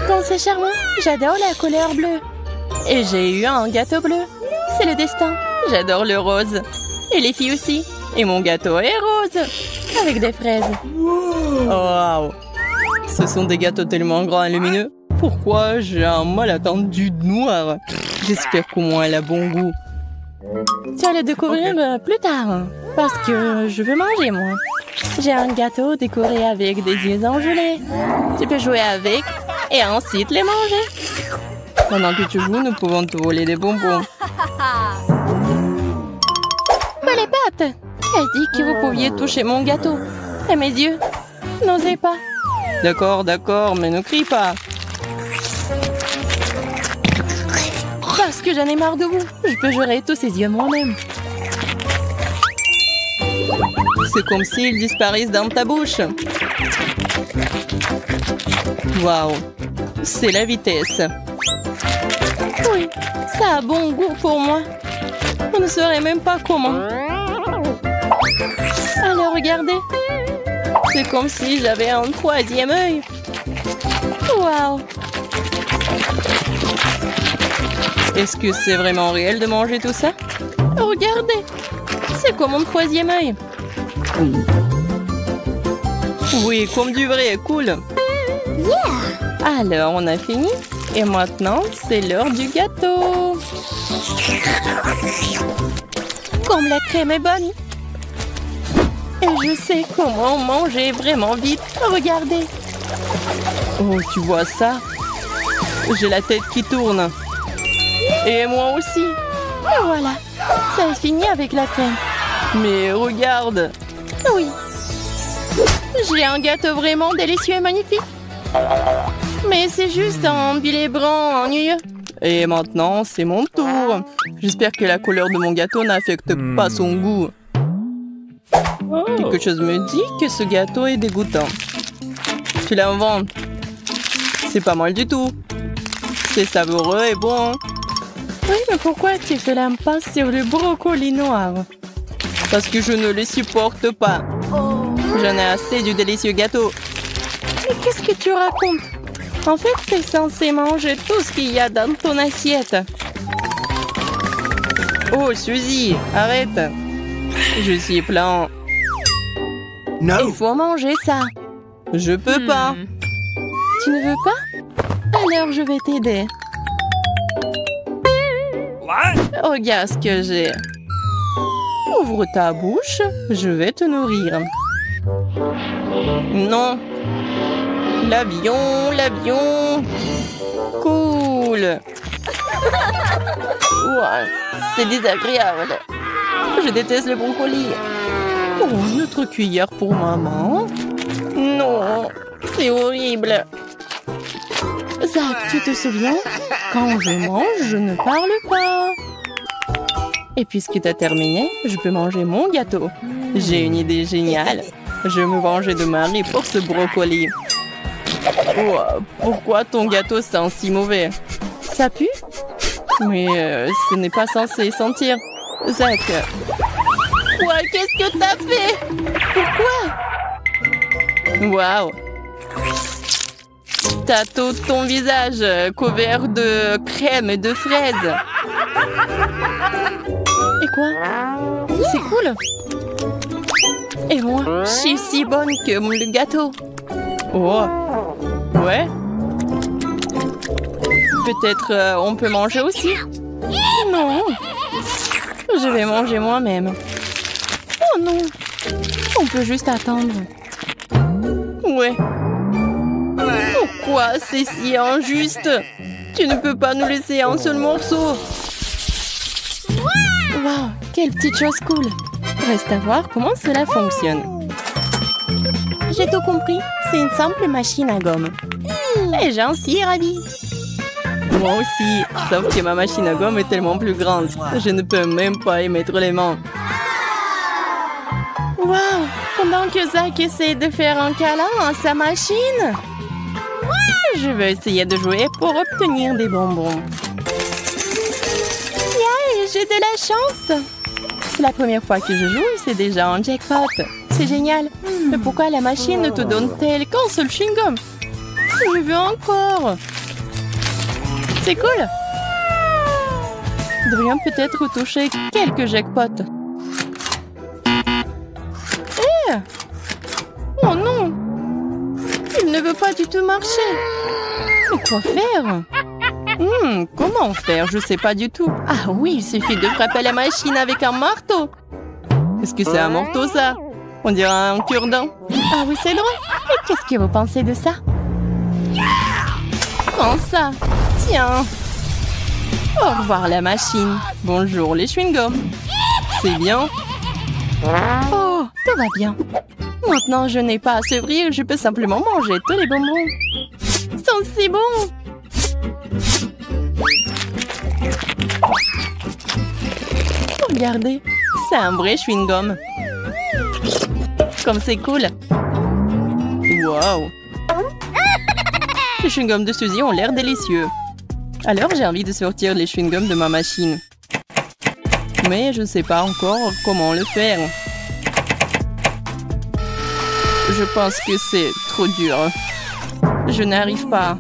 Quand c'est charmant, j'adore la couleur bleue. Et j'ai eu un gâteau bleu. C'est le destin. J'adore le rose. Et les filles aussi. Et mon gâteau est rose. Avec des fraises. Wow! Ce sont des gâteaux tellement grands et lumineux. Pourquoi j'ai un mal attendu de noir? J'espère qu'au moins elle a bon goût. Tu vas le découvrir plus tard. Parce que je veux manger, moi. J'ai un gâteau décoré avec des yeux en gelée. Tu peux jouer avec et ensuite les manger. Pendant que tu joues, nous pouvons te voler des bonbons. Pas les pattes. Elle dit que vous pouviez toucher mon gâteau. Et mes yeux. N'osez pas. D'accord, d'accord, mais ne crie pas. Parce que j'en ai marre de vous. Je peux jurer tous ces yeux moi-même. C'est comme s'ils disparaissent dans ta bouche. Waouh, c'est la vitesse. Oui, ça a bon goût pour moi. On ne saurait même pas comment. Alors regardez. C'est comme si j'avais un troisième œil. Waouh. Est-ce que c'est vraiment réel de manger tout ça? Regardez. C'est comme mon troisième œil. Oui, comme du vrai, cool. Yeah. Alors, on a fini. Et maintenant, c'est l'heure du gâteau. Comme la crème est bonne. Et je sais comment manger vraiment vite. Regardez. Oh, tu vois ça? J'ai la tête qui tourne. Et moi aussi. Et voilà. Ça est fini avec la crème. Mais regarde. Oui. J'ai un gâteau vraiment délicieux et magnifique. Mais c'est juste un billet brun ennuyeux. Et maintenant, c'est mon tour. J'espère que la couleur de mon gâteau n'affecte pas son goût. Quelque chose me dit que ce gâteau est dégoûtant. Tu l'inventes. C'est pas mal du tout. C'est savoureux et bon. Oui, mais pourquoi tu fais l'impasse sur le brocoli noir? Parce que je ne le supporte pas. J'en ai assez du délicieux gâteau. Mais qu'est-ce que tu racontes? En fait, tu es censé manger tout ce qu'il y a dans ton assiette. Oh, Suzy, arrête. Je suis plein. Il faut manger ça. Je peux pas. Tu ne veux pas? Alors, je vais t'aider. Regarde ce que j'ai. Ouvre ta bouche, je vais te nourrir. Non. L'avion, l'avion. Cool. Ouais, c'est désagréable. Je déteste le brocoli. Oh, une autre cuillère pour maman. Non, c'est horrible. Zach, tu te souviens? Quand je mange, je ne parle pas. Et puisque tu as terminé, je peux manger mon gâteau. J'ai une idée géniale. Je vais me venger de Marie pour ce brocoli. Oh, pourquoi ton gâteau sent si mauvais? Ça pue? Mais ce n'est pas censé sentir. Zach. Ouais, qu'est-ce que t'as fait? Pourquoi? Waouh. T'as tout ton visage couvert de crème et de fraises. Et quoi? C'est cool. Et moi, je suis si bonne que le gâteau. Oh. Ouais. Peut-être on peut manger aussi. Non. Je vais manger moi-même. Oh non. On peut juste attendre. Ouais. Pourquoi c'est si injuste? Tu ne peux pas nous laisser un seul morceau. Wow, quelle petite chose cool. Reste à voir comment cela fonctionne. J'ai tout compris. C'est une simple machine à gomme. Et j'en suis ravie. Moi aussi, sauf que ma machine à gomme est tellement plus grande. Je ne peux même pas y mettre les mains. Wow, pendant que Zach essaie de faire un câlin à sa machine, je vais essayer de jouer pour obtenir des bonbons. Yeah, j'ai de la chance. C'est la première fois que je joue, c'est déjà un jackpot. C'est génial. Mais pourquoi la machine ne te donne-t-elle qu'un seul chewing-gum? Je veux encore. C'est cool. Nous devrions peut-être toucher quelques jackpots. Oh non! Il ne veut pas du tout marcher. Mais quoi faire? Comment faire? Je sais pas du tout. Ah oui, il suffit de frapper la machine avec un marteau. Est-ce que c'est un marteau, ça? On dirait un cure-dent. Ah oui, c'est drôle. Et qu'est-ce que vous pensez de ça? Prends ça. Tiens. Au revoir, la machine. Bonjour, les chewing-gums. C'est bien. Oh, tout va bien. Maintenant, je n'ai pas à s'ouvrir, je peux simplement manger tous les bonbons. Ils sont si bons. Regardez, c'est un vrai chewing-gum. Comme c'est cool. Wow. Les chewing-gums de Suzy ont l'air délicieux. Alors, j'ai envie de sortir les chewing-gums de ma machine. Mais je ne sais pas encore comment le faire. Je pense que c'est trop dur. Je n'arrive pas.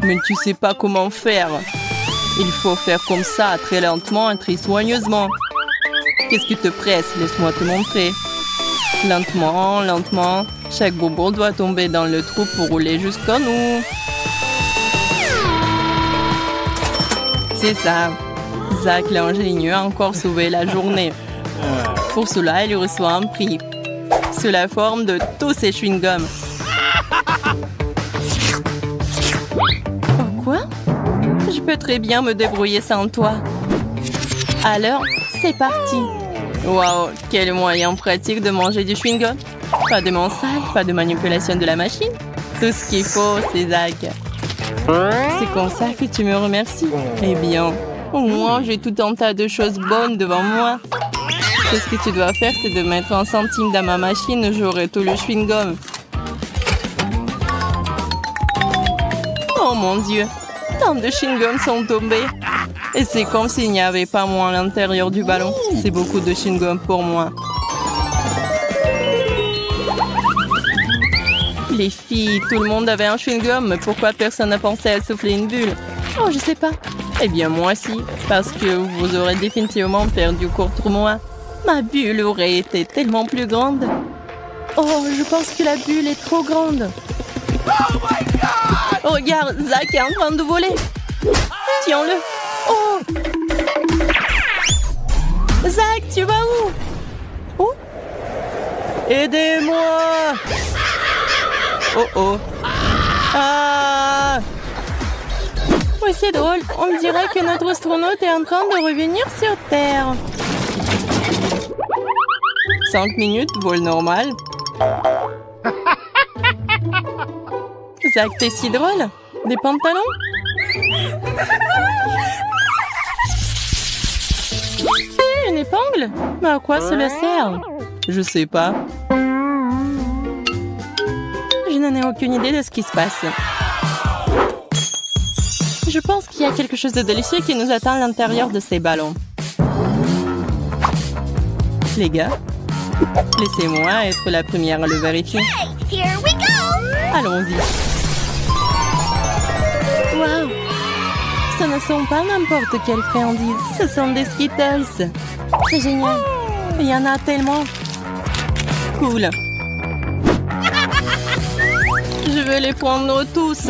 Mais tu sais pas comment faire. Il faut faire comme ça, très lentement et très soigneusement. Qu'est-ce qui te presse? Laisse-moi te montrer. Lentement, lentement. Chaque bonbon doit tomber dans le trou pour rouler jusqu'à nous. C'est ça. Zach l'ingénieux a encore sauvé la journée. Pour cela, il reçoit un prix. sous la forme de tous ces chewing-gums. Oh, quoi? Je peux très bien me débrouiller sans toi. Alors, c'est parti. Waouh, quel moyen pratique de manger du chewing-gum. Pas de main sale, pas de manipulation de la machine. Tout ce qu'il faut, c'est Zach. C'est comme ça que tu me remercies. Eh bien, au moins, j'ai tout un tas de choses bonnes devant moi. Tout ce que tu dois faire, c'est de mettre un centime dans ma machine. J'aurai tout le chewing-gum. Oh mon Dieu, tant de chewing-gums sont tombés. Et c'est comme s'il n'y avait pas moins à l'intérieur du ballon. C'est beaucoup de chewing-gum pour moi. Les filles, tout le monde avait un chewing-gum, mais pourquoi personne n'a pensé à souffler une bulle? Oh, je sais pas. Eh bien, moi si, parce que vous aurez définitivement perdu contre moi. Ma bulle aurait été tellement plus grande. Oh, je pense que la bulle est trop grande. Oh my God! Regarde, Zach est en train de voler. Tiens-le. Oh! Zach, tu vas où? Oh? Aidez-moi! Oh oh! Ah! Oui, c'est drôle. On dirait que notre astronaute est en train de revenir sur Terre. 5 minutes, vol normal. Zach, t'es si drôle. Des pantalons? Une épingle? Mais à quoi cela sert? Je sais pas. Je n'en ai aucune idée de ce qui se passe. Je pense qu'il y a quelque chose de délicieux qui nous attend à l'intérieur de ces ballons. Les gars, laissez-moi être la première à le vérifier. Allons-y. Waouh! Ce ne sont pas n'importe quelle friandise. Ce sont des Skittles. C'est génial. Il y en a tellement. Cool. Je veux les prendre tous.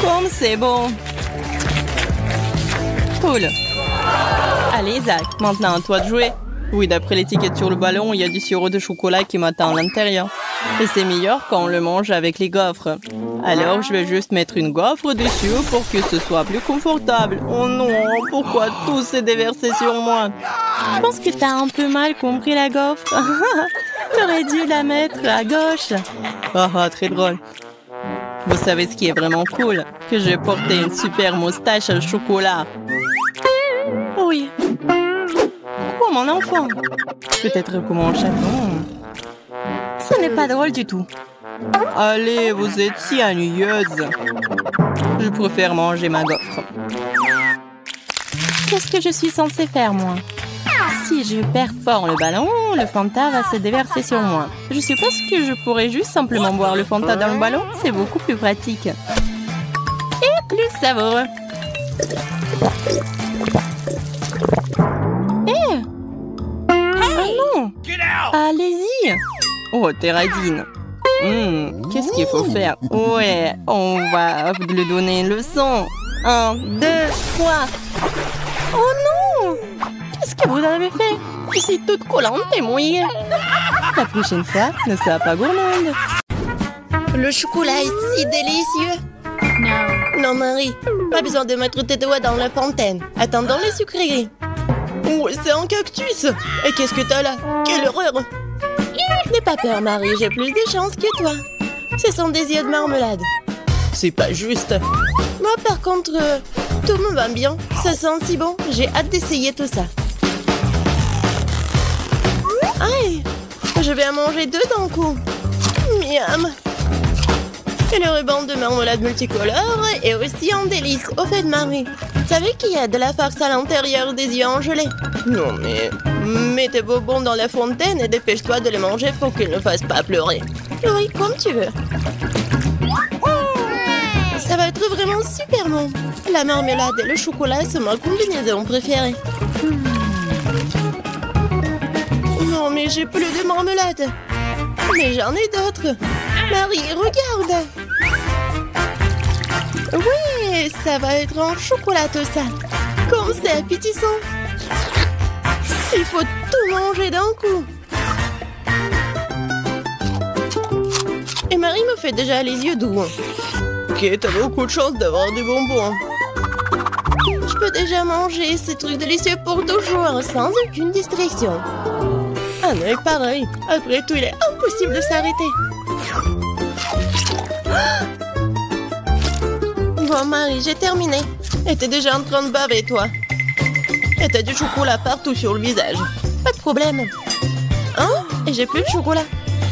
Comme c'est bon. Cool. Allez, Zach, maintenant à toi de jouer. Oui, d'après l'étiquette sur le ballon, il y a du sirop de chocolat qui m'attend à l'intérieur. Et c'est meilleur quand on le mange avec les gaufres. Alors, je vais juste mettre une gaufre dessus pour que ce soit plus confortable. Oh non, pourquoi tout s'est déversé sur moi? Je pense que t'as un peu mal compris la gaufre. T'aurais dû la mettre à gauche. Ah, très drôle. Vous savez ce qui est vraiment cool? Que j'ai porté une super moustache au chocolat. Oui. Oh, mon enfant. Peut-être comme un chaton. Ce n'est pas drôle du tout. Allez, vous êtes si ennuyeuse. Je préfère manger ma gaufre. Qu'est-ce que je suis censée faire, moi? Si je perfore le ballon, le Fanta va se déverser sur moi. Je suppose que je pourrais juste simplement boire le Fanta dans le ballon. C'est beaucoup plus pratique. Et plus savoureux. Eh! Oh non! Allez-y! Oh, t'es radine. Qu'est-ce qu'il faut faire? Ouais, on va lui donner une leçon. 1, 2, 3. Oh non! Qu'est-ce que vous avez fait? Je suis toute collante et mouillée. La prochaine fois, ne sois pas gourmande. Le chocolat est si délicieux. Non, Marie, pas besoin de mettre tes doigts dans la fontaine. Attendons les sucreries. Oh, c'est un cactus. Et qu'est-ce que t'as là? Quelle horreur! N'aie pas peur, Marie, j'ai plus de chance que toi. Ce sont des yeux de marmelade. C'est pas juste. Moi, par contre, tout me va bien. Ça sent si bon. J'ai hâte d'essayer tout ça. Aïe! Je vais en manger 2 d'un coup. Miam! Et le ruban de marmelade multicolore est aussi un délice. Au fait, Marie, tu savais qu'il y a de la farce à l'intérieur des yeux en gelée? Non, mais... Mets tes bonbons dans la fontaine et dépêche-toi de les manger pour qu'ils ne fassent pas pleurer. Oui, comme tu veux. Ça va être vraiment super bon. La marmelade et le chocolat sont ma combinaison préférée. Non, mais j'ai plus de marmelade. Mais j'en ai d'autres. Marie, regarde. Oui, ça va être en chocolat tout ça. Comme c'est appétissant. Il faut tout manger d'un coup. Et Marie me fait déjà les yeux doux. Ok, t'as beaucoup de chance d'avoir des bonbons. Je peux déjà manger ces trucs délicieux pour toujours, sans aucune distraction. Un œil pareil. Après tout, il est impossible de s'arrêter. Bon, Marie, j'ai terminé. Et t'es déjà en train de baver, toi. Et t'as du chocolat partout sur le visage. Pas de problème. Hein? Et j'ai plus de chocolat.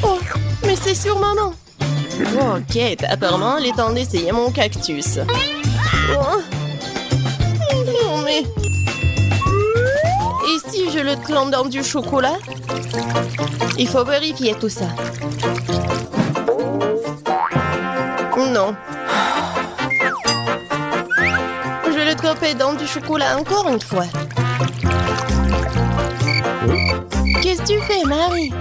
Oh, mais c'est sûrement non. Ok, apparemment, il est temps d'essayer mon cactus. Oh. Non, mais... Et si je le trempe dans du chocolat? Il faut vérifier tout ça. Non. Je vais le tremper dans du chocolat encore une fois. Qu'est-ce que tu fais, Marie?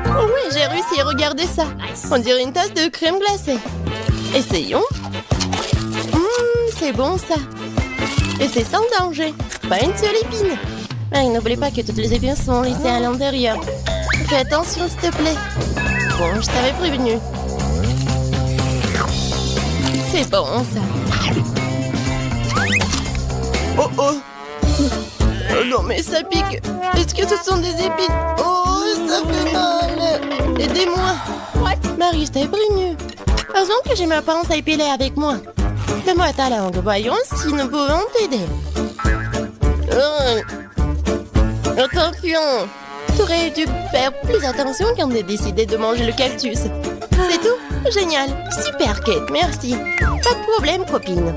Oh oui, j'ai réussi, regardez ça. On dirait une tasse de crème glacée. Essayons. C'est bon ça. Et c'est sans danger. Pas une seule épine. Marie, n'oublie pas que toutes les épines sont laissées à l'intérieur. Fais attention, s'il te plaît. Bon, je t'avais prévenu. C'est bon, ça. Oh, oh. Oh non, mais ça pique. Est-ce que ce sont des épines? Oh, ça fait mal. Aidez-moi. Marie, je t'avais prévenu. Heureusement que j'ai ma pince à épiler avec moi. Donne-moi ta langue. Voyons si nous pouvons t'aider. Attention. Tu aurais dû faire plus attention quand tu as décidé de manger le cactus. C'est tout? Génial. Super, Kate. Merci. Pas de problème, copine.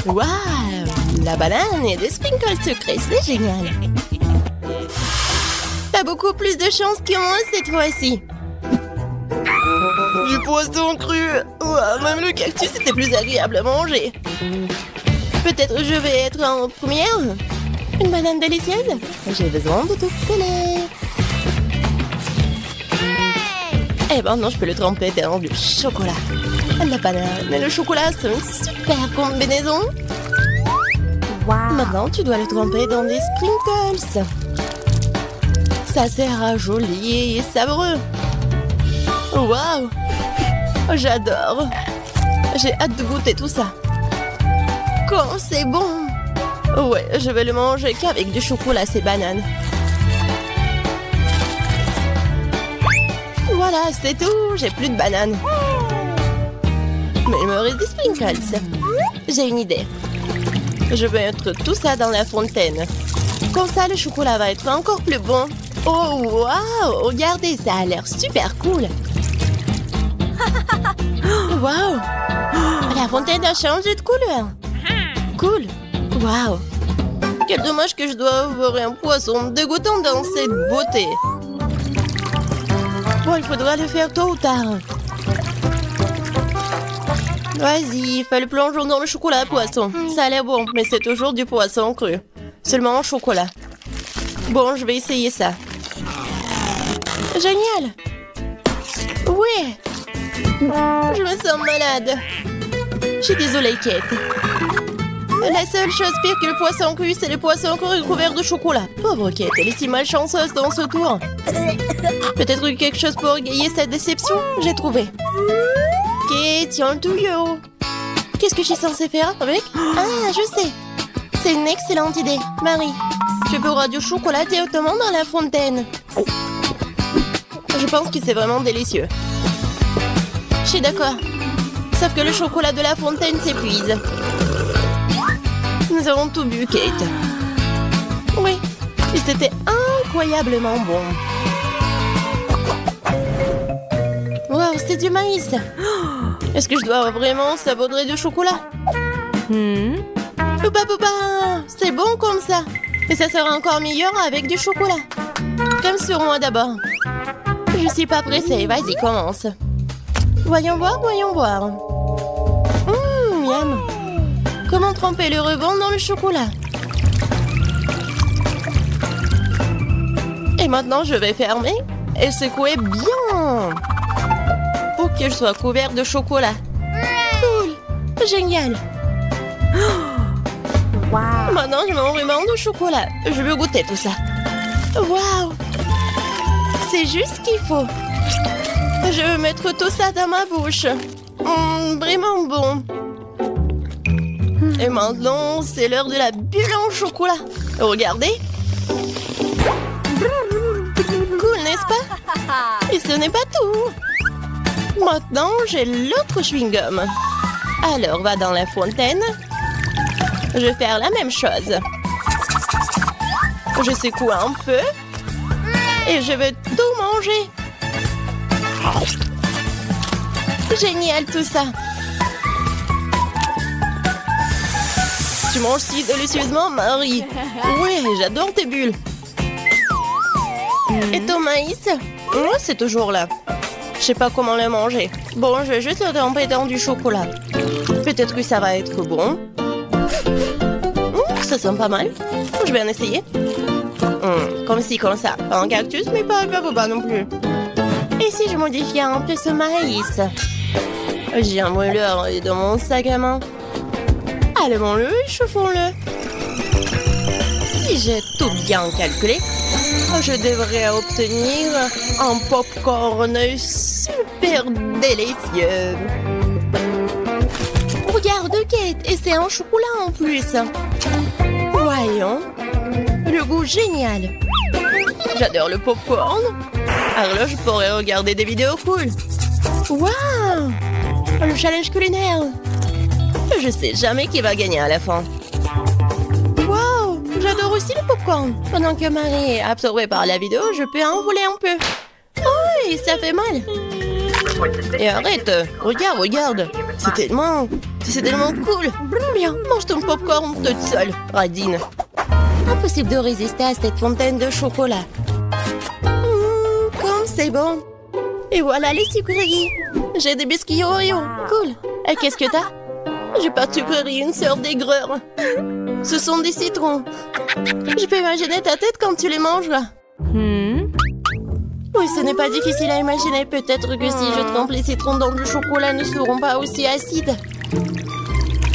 Waouh! La banane et des sprinkles sucrés, c'est génial. T'as beaucoup plus de chance que moi cette fois-ci. Du poisson cru. Ouah, même le cactus était plus agréable à manger. Peut-être je vais être en première. Une banane délicieuse. J'ai besoin de tout coller. Eh ben non, je peux le tremper dans du chocolat. La banane et le chocolat, c'est une super combinaison. Wow. Maintenant, tu dois le tremper dans des sprinkles. Ça sera joli et savoureux. Waouh! J'adore. J'ai hâte de goûter tout ça. Quand c'est bon. Ouais, je vais le manger qu'avec du chocolat, ces bananes. Voilà, c'est tout. J'ai plus de bananes. Mais il me reste des sprinkles. J'ai une idée. Je vais mettre tout ça dans la fontaine. Comme ça, le chocolat va être encore plus bon. Oh, waouh! Regardez, ça a l'air super cool. Waouh! La fontaine a changé de couleur. Cool. Waouh! Quel dommage que je dois avoir un poisson dégoûtant dans cette beauté. Bon, il faudra le faire tôt ou tard. Vas-y, fais le plongeon dans le chocolat poisson. Ça a l'air bon, mais c'est toujours du poisson cru. Seulement en chocolat. Bon, je vais essayer ça. Génial! Oui! Je me sens malade. Je suis désolée, Kate. La seule chose pire que le poisson cru, c'est le poisson cru couvert de chocolat. Pauvre Kate, elle est si malchanceuse dans ce tour. Peut-être quelque chose pour égayer cette déception? J'ai trouvé. Kate, tiens le tuyau. Qu'est-ce que je suis censée faire avec? Ah, je sais. C'est une excellente idée. Marie, tu pourras du chocolat directement dans la fontaine. Je pense que c'est vraiment délicieux. Je suis d'accord. Sauf que le chocolat de la fontaine s'épuise. Nous avons tout bu, Kate. Oui, et c'était incroyablement bon. Wow, c'est du maïs. Est-ce que je dois vraiment saupoudrer du chocolat? Poupa poupa, c'est bon comme ça. Et ça sera encore meilleur avec du chocolat. Comme sur moi d'abord. Je suis pas pressée, vas-y, commence. Voyons voir, voyons voir. Miam. Comment tremper le rebond dans le chocolat? Et maintenant, je vais fermer et secouer bien pour que je sois couvert de chocolat. Cool! Génial! Maintenant, je m'en ruban de chocolat. Je veux goûter tout ça. Waouh! C'est juste ce qu'il faut. Je veux mettre tout ça dans ma bouche. Vraiment bon. Et maintenant, c'est l'heure de la bulle en chocolat. Regardez. Cool, n'est-ce pas? Et ce n'est pas tout. Maintenant, j'ai l'autre chewing-gum. Alors, va dans la fontaine. Je vais faire la même chose. Je secoue un peu. Et je vais tout manger. Génial tout ça. Tu manges si délicieusement, Marie. Ouais, j'adore tes bulles. Et ton maïs? C'est toujours là. Je sais pas comment le manger. Bon, je vais juste le tremper dans du chocolat. Peut-être que ça va être bon. Ça sent pas mal. Je vais en essayer. Comme ci, comme ça. Pas un cactus, mais pas non plus. Et si je modifiais un peu ce maïs? J'ai un mouleur dans mon sac à main. Allumons-le et chauffons-le. Si j'ai tout bien calculé, je devrais obtenir un popcorn super délicieux. Regarde, Kate, et c'est un chocolat en plus. Voyons. Le goût génial. J'adore le popcorn. Alors là, je pourrais regarder des vidéos cool. Waouh! Le challenge culinaire. Je sais jamais qui va gagner à la fin. Waouh! J'adore aussi le popcorn. Pendant que Marie est absorbée par la vidéo, je peux en voler un peu. Oh, et ça fait mal. Et arrête. Regarde. C'est tellement cool. Bien, mange ton popcorn toute seule, radine. Impossible de résister à cette fontaine de chocolat. Comme c'est bon. Et voilà les sucreries. J'ai des biscuits Oreo. Cool. Et qu'est-ce que t'as? J'ai pas de sucreries, une sœur d'aigreur. Ce sont des citrons. Je peux imaginer ta tête quand tu les mangeras. Oui, ce n'est pas difficile à imaginer. Peut-être que si je trempe les citrons dans le chocolat, ne seront pas aussi acides.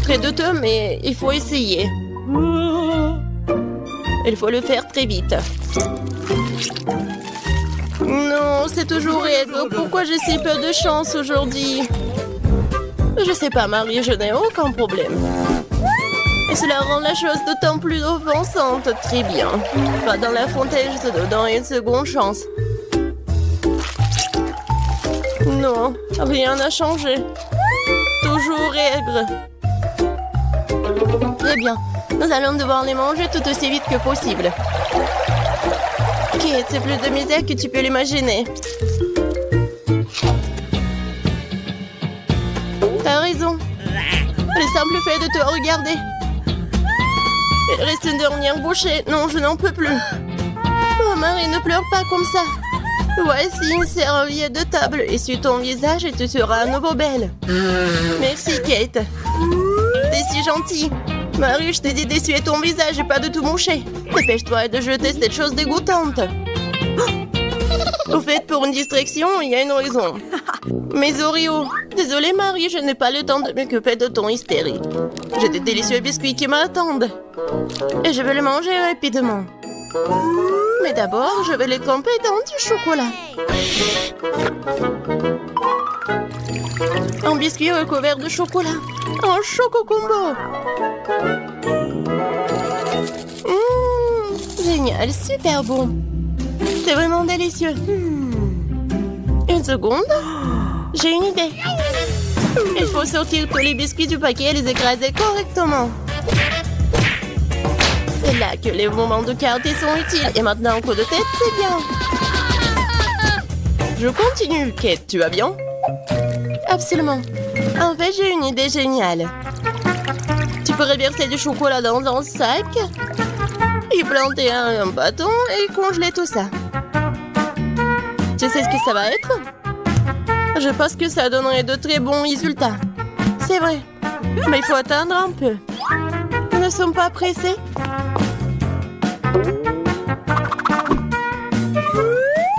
Très douteux, mais il faut essayer. Il faut le faire très vite. Non, c'est toujours Edgar. Pourquoi j'ai si peu de chance aujourd'hui? Je sais pas, Marie, je n'ai aucun problème. Et cela rend la chose d'autant plus offensante. Très bien. Va dans la fontaine, je te donne une seconde chance. Non, rien n'a changé. Toujours aigre. Très bien. Nous allons devoir les manger tout aussi vite que possible. Kate, c'est plus de misère que tu peux l'imaginer. T'as raison. Le simple fait de te regarder. Il reste une dernière bouchée. Non, je n'en peux plus. Oh, Marie, ne pleure pas comme ça. Voici une serviette de table. Essuie ton visage et tu seras à nouveau belle. Merci, Kate. T'es si gentille. Marie, je t'ai dit d'essuyer ton visage et pas de tout moucher. Dépêche-toi de jeter cette chose dégoûtante. Au fait, pour une distraction, il y a une raison. Mes Oreos. Désolée, Marie, je n'ai pas le temps de m'occuper de ton hystérie. J'ai des délicieux biscuits qui m'attendent. Et je vais les manger rapidement. Mais d'abord, je vais les tremper dans du chocolat. Un biscuit recouvert de chocolat. Un choco combo. Génial, super bon. C'est vraiment délicieux. Une seconde. J'ai une idée. Il faut sortir tous les biscuits du paquet et les écraser correctement. C'est là que les moments de quartier sont utiles. Et maintenant, un coup de tête, c'est bien. Je continue. Kate, tu vas bien? Absolument. En fait, j'ai une idée géniale. Tu pourrais verser du chocolat dans un sac, y planter un bâton et congeler tout ça. Tu sais ce que ça va être? Je pense que ça donnerait de très bons résultats. C'est vrai. Mais il faut attendre un peu. Nous ne sommes pas pressés.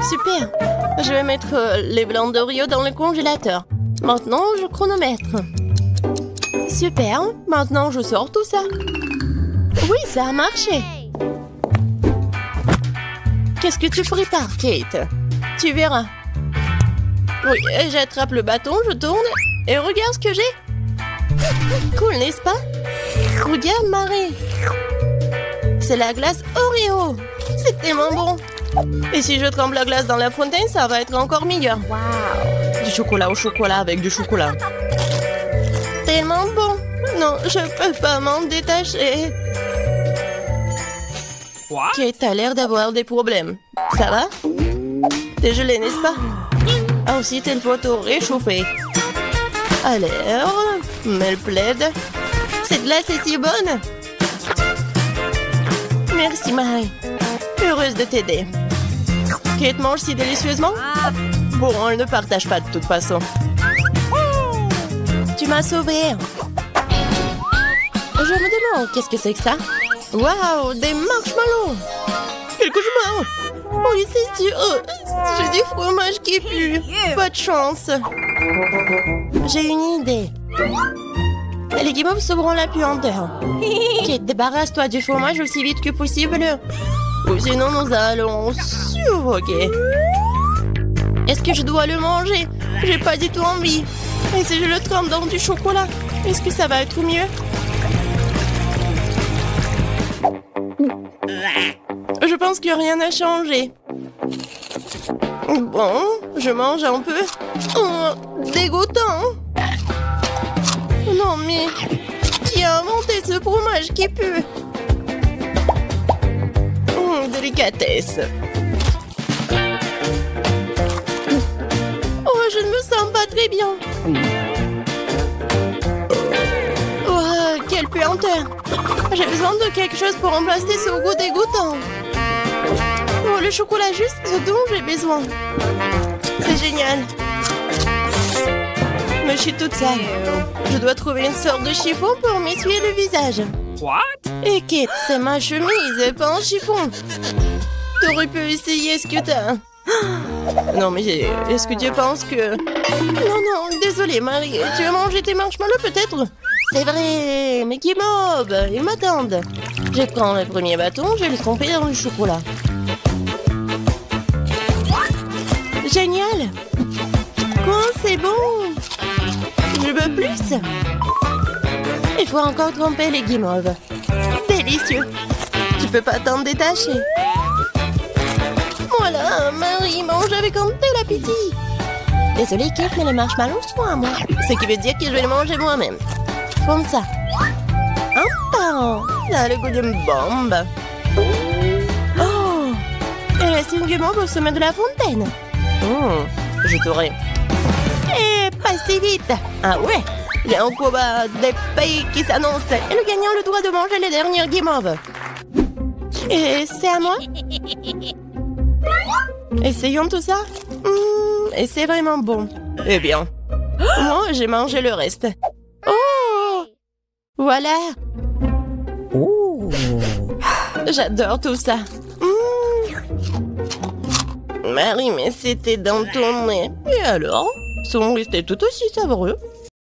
Super. Je vais mettre les blancs d'Oreo dans le congélateur. Maintenant, je chronomètre. Super. Maintenant, je sors tout ça. Oui, ça a marché. Qu'est-ce que tu prépares, Kate? Tu verras. Oui, j'attrape le bâton, je tourne et regarde ce que j'ai. Cool, n'est-ce pas? Regarde, Marie. C'est la glace Oreo. C'est tellement bon. Et si je trempe la glace dans la fontaine, ça va être encore meilleur. Wow. Du chocolat au chocolat avec du chocolat. Tellement bon. Non, je peux pas m'en détacher. Kate a l'air d'avoir des problèmes. Ça va? T'es gelé, n'est-ce pas? Ah, aussi, t'es le photo réchauffé. Alors, mets le plaid. Cette glace est si bonne. Merci, Marie. Heureuse de t'aider. Kate mange si délicieusement? Bon, elle ne partage pas de toute façon. Tu m'as sauvée. Je me demande, qu'est-ce que c'est que ça? Waouh, des marshmallows! Quel cauchemar! Oui, c'est sûr. J'ai du fromage qui pue. Pas de chance. J'ai une idée. Les guimauves sauveront la puanteur. Kate, débarrasse-toi du fromage aussi vite que possible. Ou sinon, nous allons suffoquer. Est-ce que je dois le manger? J'ai pas du tout envie. Et si je le trempe dans du chocolat, est-ce que ça va être mieux? Je pense que rien n'a changé. Bon, je mange un peu. Oh, dégoûtant. Non mais, qui a inventé ce fromage qui pue? Délicatesse. Oh, je ne me sens pas très bien. Oh, quelle puanteur. J'ai besoin de quelque chose pour remplacer ce goût dégoûtant. Oh, le chocolat juste ce dont j'ai besoin. C'est génial. Mais je suis toute sale. Je dois trouver une sorte de chiffon pour m'essuyer le visage. What? Et Kate, c'est ma chemise, pas un chiffon. T'aurais pu essayer ce que t'as. Non, mais est-ce que tu penses que... Non, désolée, Marie. Tu as mangé tes marshmallows, peut-être? C'est vrai, mais qui mob, ils m'attendent. Je prends le premier bâton, je vais le tremper dans le chocolat. Génial. Quoi, c'est bon. Je veux plus. Il faut encore tremper les guimauves. Délicieux. Tu peux pas t'en détacher. Voilà, Marie mange avec un tel appétit. Désolée, Kate, mais les marshmallows sont à moi. Ce qui veut dire que je vais les manger moi-même. Comme ça. Un pain. Ça a le goût d'une bombe. Oh. Et là, c'est une guimauve au sommet de la fontaine. Je t'aurai. Et pas si vite. Ah ouais. Il y a un combat des pays qui s'annonce. Et le gagnant a le droit de manger les dernières guimauves. Et c'est à moi? Essayons tout ça. Et c'est vraiment bon. Eh bien, moi, j'ai mangé le reste. Oh! Voilà. Oh! J'adore tout ça. Marie, mais c'était dans ton nez. Et alors? Sont restés tout aussi savoureux.